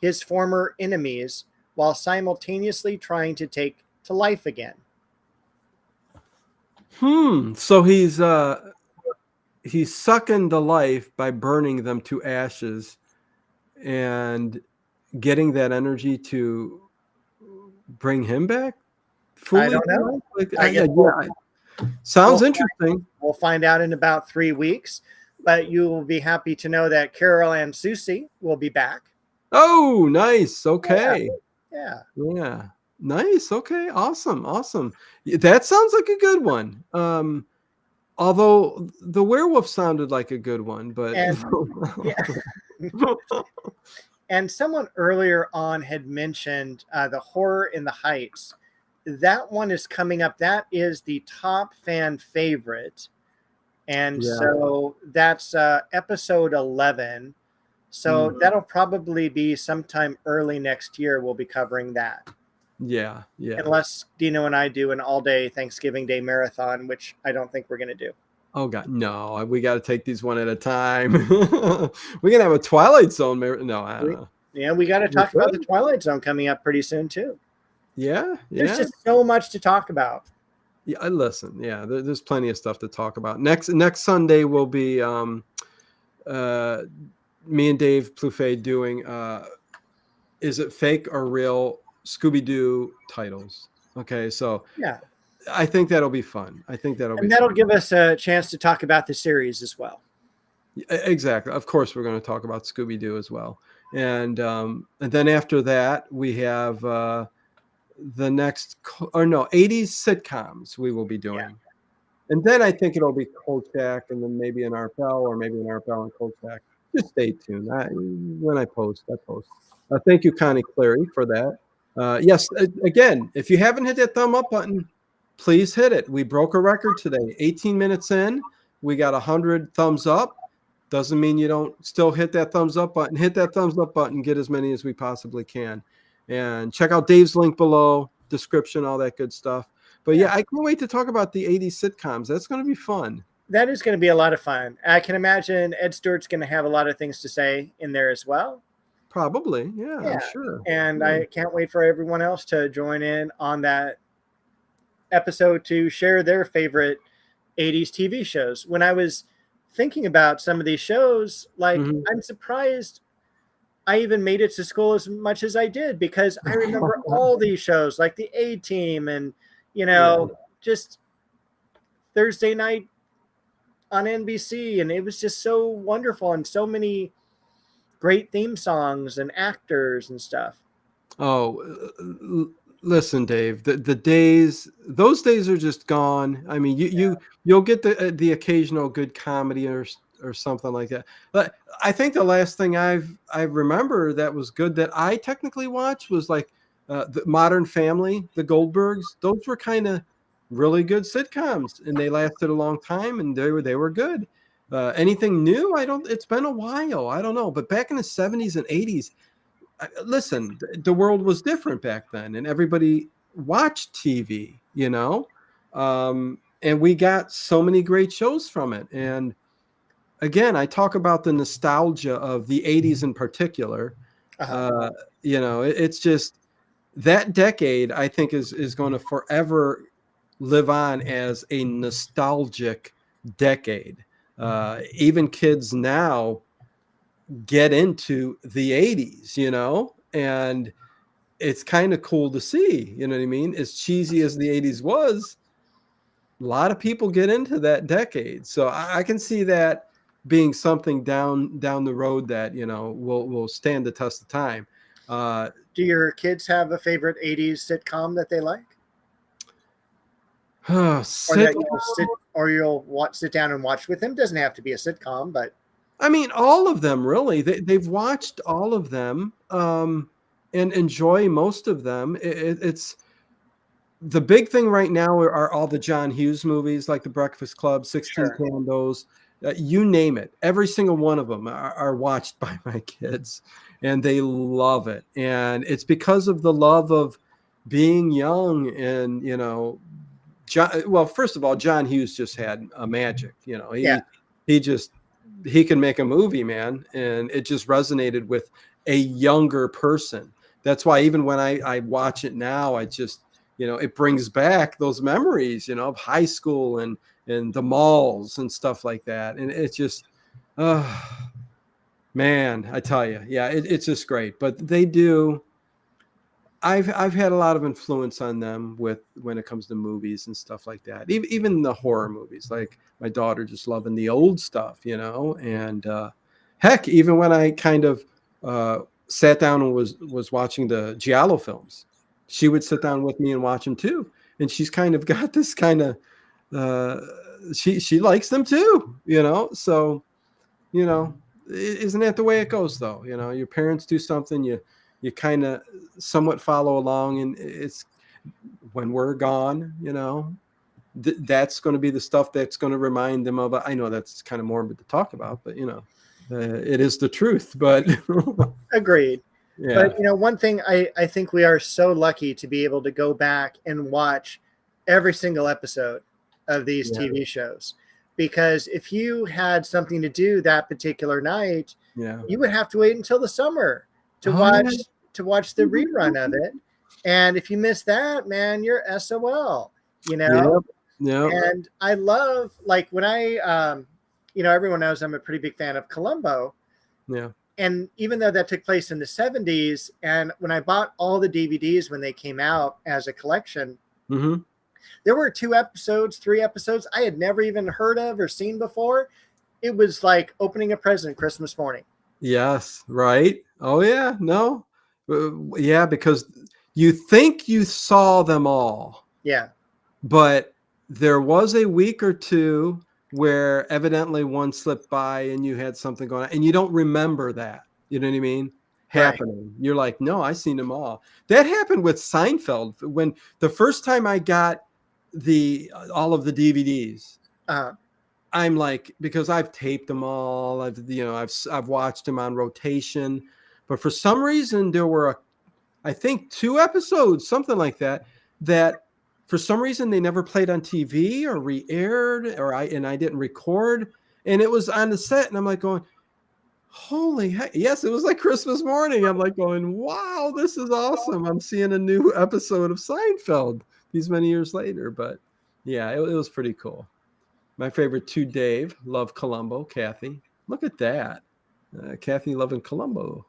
his former enemies while simultaneously trying to take to life again. So he's sucking the life by burning them to ashes and getting that energy to bring him back fully. I don't know. Sounds interesting. We'll find out in about 3 weeks, but you will be happy to know that Carol and Susie will be back. Oh, nice. Okay. Yeah. Nice. Okay. Awesome. That sounds like a good one. Although the werewolf sounded like a good one, but and someone earlier on had mentioned the Horror in the Heights. That one is coming up. That is the top fan favorite. And so that's episode 11. So that'll probably be sometime early next year. We'll be covering that. Yeah. Unless Dino and I do an all-day Thanksgiving Day marathon, which I don't think we're going to do. Oh, God, no. We got to take these one at a time. We're going to have a Twilight Zone marathon. No, I don't know. Yeah, we got to talk about the Twilight Zone coming up pretty soon, too. Yeah. There's just so much to talk about. Yeah, listen. Yeah, there's plenty of stuff to talk about. Next Sunday will be me and Dave Plouffe doing Is It Fake or Real Scooby-Doo titles. Okay, so yeah, I think that'll be fun. That'll give us a chance to talk about the series as well. Exactly. Of course, we're going to talk about Scooby-Doo as well. And then after that, we have the next 80s sitcoms we will be doing. Yeah. And then I think it'll be Kolchak and then maybe an Arpel or maybe an Arpel and Kolchak. Just stay tuned. When I post. Thank you, Connie Clary, for that. Yes, again, if you haven't hit that thumb up button, please hit it. We broke a record today. 18 minutes in, we got 100 thumbs up. Doesn't mean you don't still hit that thumbs up button. Hit that thumbs up button. Get as many as we possibly can. And check out Dave's link below, description, all that good stuff. But yeah, I can't wait to talk about the 80s sitcoms. That's going to be fun. That is going to be a lot of fun. I can imagine Ed Stewart's going to have a lot of things to say in there as well. Probably, yeah. I'm sure. And I can't wait for everyone else to join in on that episode to share their favorite 80s TV shows. When I was thinking about some of these shows, I'm surprised I even made it to school as much as I did, because I remember all these shows like the A-Team and, just Thursday night on NBC. And it was just so wonderful, and so many great theme songs and actors and stuff. Oh, listen, Dave, those days are just gone. I mean, you'll get the occasional good comedy or something like that. But I think the last thing I remember that was good that I technically watched was like the Modern Family, the Goldbergs. Those were kind of really good sitcoms, and they lasted a long time, and they were good. Anything new? It's been a while. I don't know. But back in the 70s and 80s, listen, the world was different back then, and everybody watched TV, and we got so many great shows from it. And again, I talk about the nostalgia of the 80s in particular. It's just that decade, I think, is going to forever live on as a nostalgic decade. Even kids now get into the 80s, and it's kind of cool to see, you know what I mean? As cheesy as the 80s was, a lot of people get into that decade. So I can see that being something down the road that, will stand the test of time. Do your kids have a favorite 80s sitcom that they like? Or you'll sit down and watch with them? Doesn't have to be a sitcom, but I mean, all of them, really. They've watched all of them and enjoy most of them. It's the big thing right now are all the John Hughes movies, like The Breakfast Club, 16 Candles, you name it. Every single one of them are watched by my kids, and they love it. And it's because of the love of being young and, well, first of all, John Hughes just had a magic, he can make a movie, man. And it just resonated with a younger person. That's why even when I watch it now, I just, it brings back those memories, of high school and the malls and stuff like that. And it's just, man, I tell you, yeah, it's just great. But they do. I've had a lot of influence on them when it comes to movies and stuff like that. Even the horror movies, like my daughter just loving the old stuff, and heck, even when I kind of sat down and was watching the Giallo films, she would sit down with me and watch them too. And she's kind of got this kind of she likes them too, so, isn't that the way it goes though? Your parents do something, you kind of somewhat follow along, and it's when we're gone, that's going to be the stuff that's going to remind them of. I know that's kind of morbid to talk about, but it is the truth. But agreed. Yeah. But one thing I think we are so lucky to be able to go back and watch every single episode of these TV shows, because if you had something to do that particular night, you would have to wait until the summer to watch the rerun of it. And if you miss that, man, you're SOL, Yep. And I love, like, when I everyone knows I'm a pretty big fan of Columbo. Yeah. And even though that took place in the 70s, and when I bought all the DVDs when they came out as a collection, there were 3 episodes I had never even heard of or seen before. It was like opening a present Christmas morning. Yes. Right. Oh yeah. No. Yeah. Because you think you saw them all. Yeah. But there was a week or two where evidently one slipped by and you had something going on and you don't remember that. You know what I mean? Happening. Right. You're like, no, I seen them all. That happened with Seinfeld when the first time I got all of the DVDs. I'm like, because I've taped them all. I've watched them on rotation, but for some reason there were I think 2 episodes, something like that for some reason they never played on TV or re-aired, and I didn't record, and it was on the set, and I'm like going, holy heck. Yes, it was like Christmas morning. I'm like going, wow, this is awesome. I'm seeing a new episode of Seinfeld these many years later. But yeah, it was pretty cool. My favorite too, Dave, love Columbo. Kathy, look at that. Kathy loving Columbo.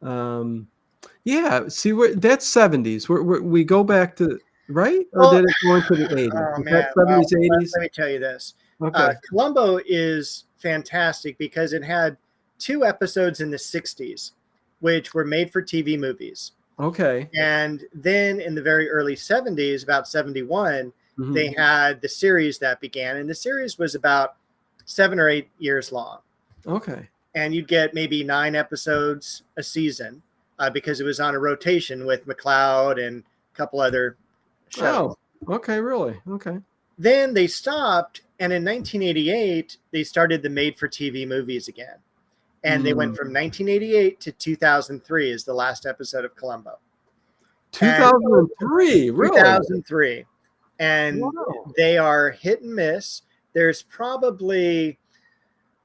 Yeah, see, that's 70s. We go back to, right? Or did it go into the 80s? Oh, man. 70s, 80s? Let me tell you this. Okay. Columbo is fantastic because it had 2 episodes in the 60s, which were made for TV movies. Okay. And then in the very early 70s, about 71, they had the series that began. And the series was about 7 or 8 years long. Okay. And you'd get maybe 9 episodes a season because it was on a rotation with McLeod and a couple other shows. Oh, okay, really? Okay. Then they stopped, and in 1988, they started the made-for-TV movies again. And they went from 1988 to 2003 is the last episode of Columbo. 2003, really? 2003. And they are hit and miss. There's probably,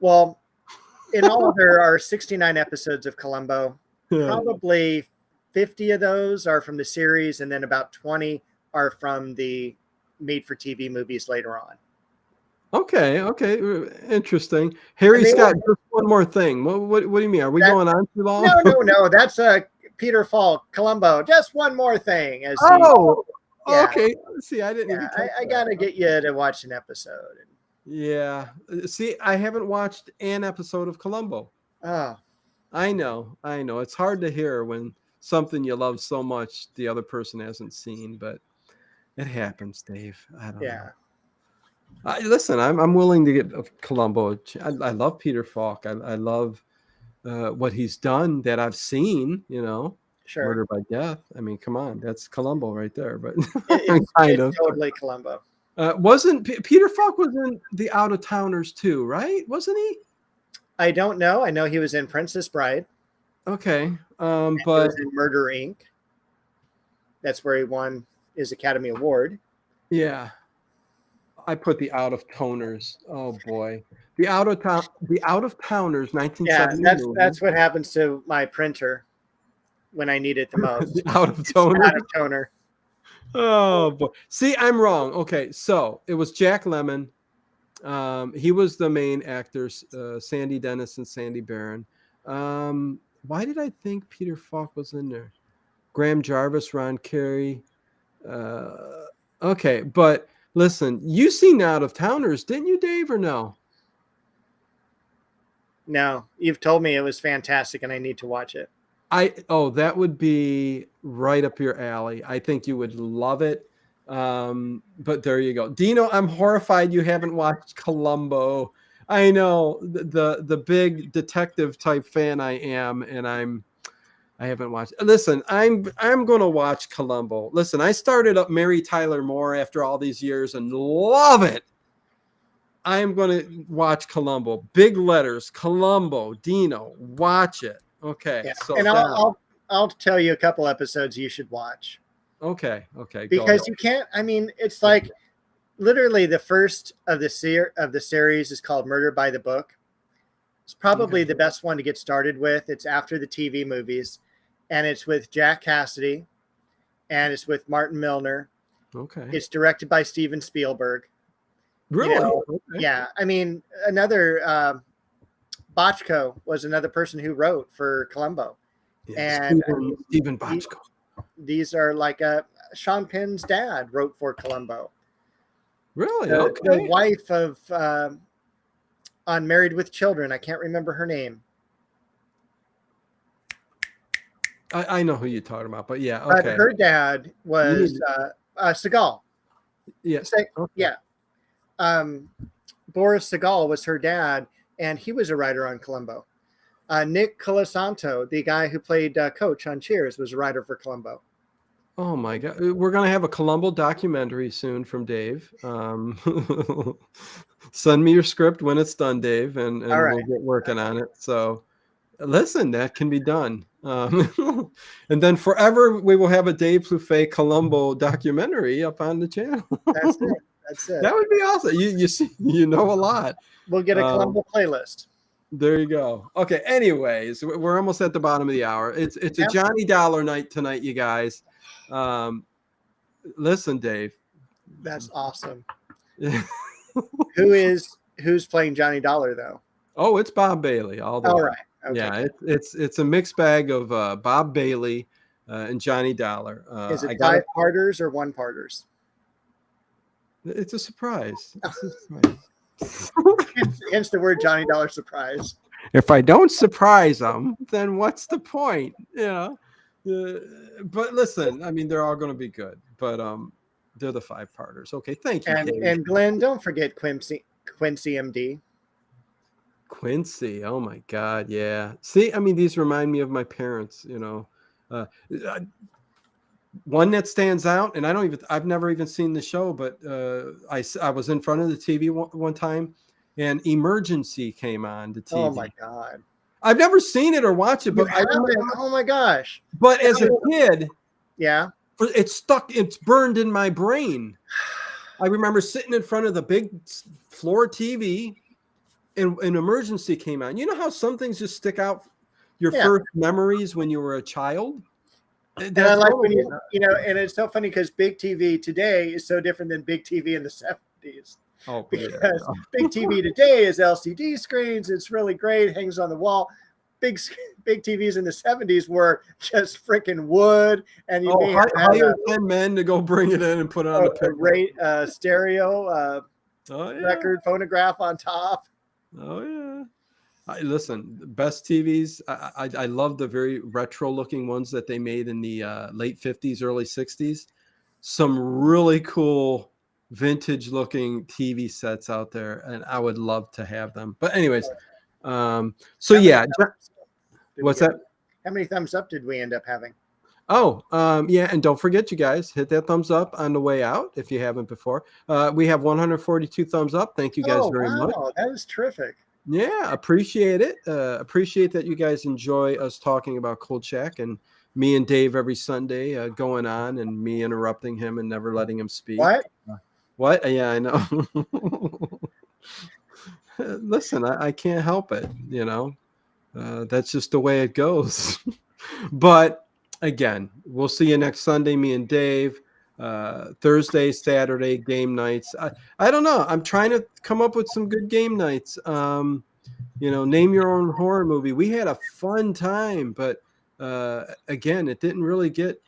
well, in all, there are 69 episodes of Columbo. Probably 50 of those are from the series, and then about 20 are from the made-for-TV movies later on. Okay, interesting. Harry Scott, just one more thing. What do you mean? Are we going on too long? No. That's Peter Falk, Columbo. Just one more thing. Okay. See, I didn't. Yeah, I got to get you to watch an episode. Yeah. See, I haven't watched an episode of Columbo. Oh. I know. It's hard to hear when something you love so much the other person hasn't seen, but it happens, Dave. I don't know. Listen, I'm willing to get Columbo. I love Peter Falk. I love what he's done that I've seen, Sure. Murder by Death. I mean, come on, that's Columbo right there. But it's totally Columbo. Wasn't Peter Falk was in The Out of Towners too, right? Wasn't he? I don't know. I know he was in Princess Bride. Okay, but he was in Murder Inc. That's where he won his Academy Award. Yeah. I put the Out of Toners. Oh boy. The Out of Towners 1970 Yeah, movie. that's what happens to my printer when I need it the most. The Out of It's Toner. out of toner. Oh boy. See, I'm wrong. Okay, so it was Jack Lemmon. He was the main actors, Sandy Dennis and Sandy Barron. Why did I think Peter Falk was in there? Graham Jarvis, Ron Carey. Okay, but listen, you seen Out of Towners, didn't you, Dave, or no? No, you've told me it was fantastic, and I need to watch it. That would be right up your alley. I think you would love it. But there you go. Dino, I'm horrified you haven't watched Columbo. I know the big detective type fan I am, and I haven't watched. Listen, I'm gonna watch Columbo. Listen, I started up Mary Tyler Moore after all these years and love it. I am gonna watch Columbo. Big letters, Columbo, Dino, watch it. Okay. Yeah. So and I'll tell you a couple episodes you should watch. Okay. Because you can't. I mean, it's like literally the first of the series is called Murder by the Book. It's probably the best one to get started with. It's after the TV movies, and it's with Jack Cassidy, and it's with Martin Milner. Okay. It's directed by Steven Spielberg. Really? Okay. Yeah. I mean, another Bochco was another person who wrote for Columbo. Yeah, and Stephen Bochco. These are like Sean Penn's dad wrote for Columbo. Really? The wife of on Married with Children. I can't remember her name. I know who you're talking about, but yeah. Okay. But her dad was Seagal. Yes. Yeah. Boris Seagal was her dad, and he was a writer on Columbo. Nick Colasanto, the guy who played Coach on Cheers, was a writer for Columbo. Oh my God. We're going to have a Columbo documentary soon from Dave. Send me your script when it's done, Dave, and we'll get working on it. So listen, that can be done. And then forever we will have a Dave Plouffe Columbo documentary up on the channel. That's it. That would be awesome. You see, you know a lot. We'll get a Columbo playlist. There you go. Okay. Anyways, we're almost at the bottom of the hour. It's a Johnny Dollar night tonight, you guys. Listen, Dave. That's awesome. Who's playing Johnny Dollar though? Oh, it's Bob Bailey. All right. Okay. Yeah, it's a mixed bag of Bob Bailey and Johnny Dollar. Is it 5-parters or 1-parters? It's a surprise. Hence the word Johnny Dollar surprise. If I don't surprise them, then what's the point? Yeah. But listen, I mean, they're all going to be good, but they're the 5-parters. Okay, thank you. And Glenn, don't forget Quincy MD. Quincy, oh my God, yeah. See, I mean, these remind me of my parents. One that stands out, and I've never even seen the show, but I was in front of the TV one time, and Emergency came on the TV. Oh my God. I've never seen it or watched it, but oh my gosh. But as a kid, yeah, it's burned in my brain. I remember sitting in front of the big floor TV, and an Emergency came on. You know how some things just stick out your first memories when you were a child? And I like when and it's so funny because big TV today is so different than big TV in the 70s. Oh, because big TV today is LCD screens. It's really great. Hangs on the wall. Big TVs in the 70s were just freaking wood. And you hire 10 men to go bring it in and put it on a stereo record phonograph on top. Oh, yeah. Listen, best TVs. I love the very retro looking ones that they made in the late 50s, early 60s. Some really cool vintage looking TV sets out there, and I would love to have them. But anyways, what's that? How many thumbs up did we end up having? Oh, yeah, and don't forget, you guys, hit that thumbs up on the way out if you haven't before. We have 142 thumbs up. Thank you guys very much. That was terrific. Yeah, appreciate it. Appreciate that you guys enjoy us talking about Kolchak and me and Dave every Sunday going on, and me interrupting him and never letting him speak. What? Yeah, I know. Listen, I can't help it. That's just the way it goes. But again, we'll see you next Sunday, me and Dave. Thursday, Saturday game nights. I don't know. I'm trying to come up with some good game nights. Name your own horror movie. We had a fun time, but again, it didn't really get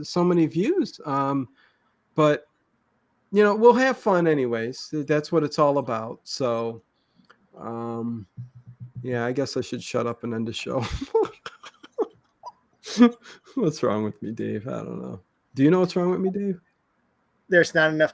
so many views. But we'll have fun anyways. That's what it's all about. So, yeah, I guess I should shut up and end the show. What's wrong with me, Dave? I don't know. Do you know what's wrong with me, Dave? There's not enough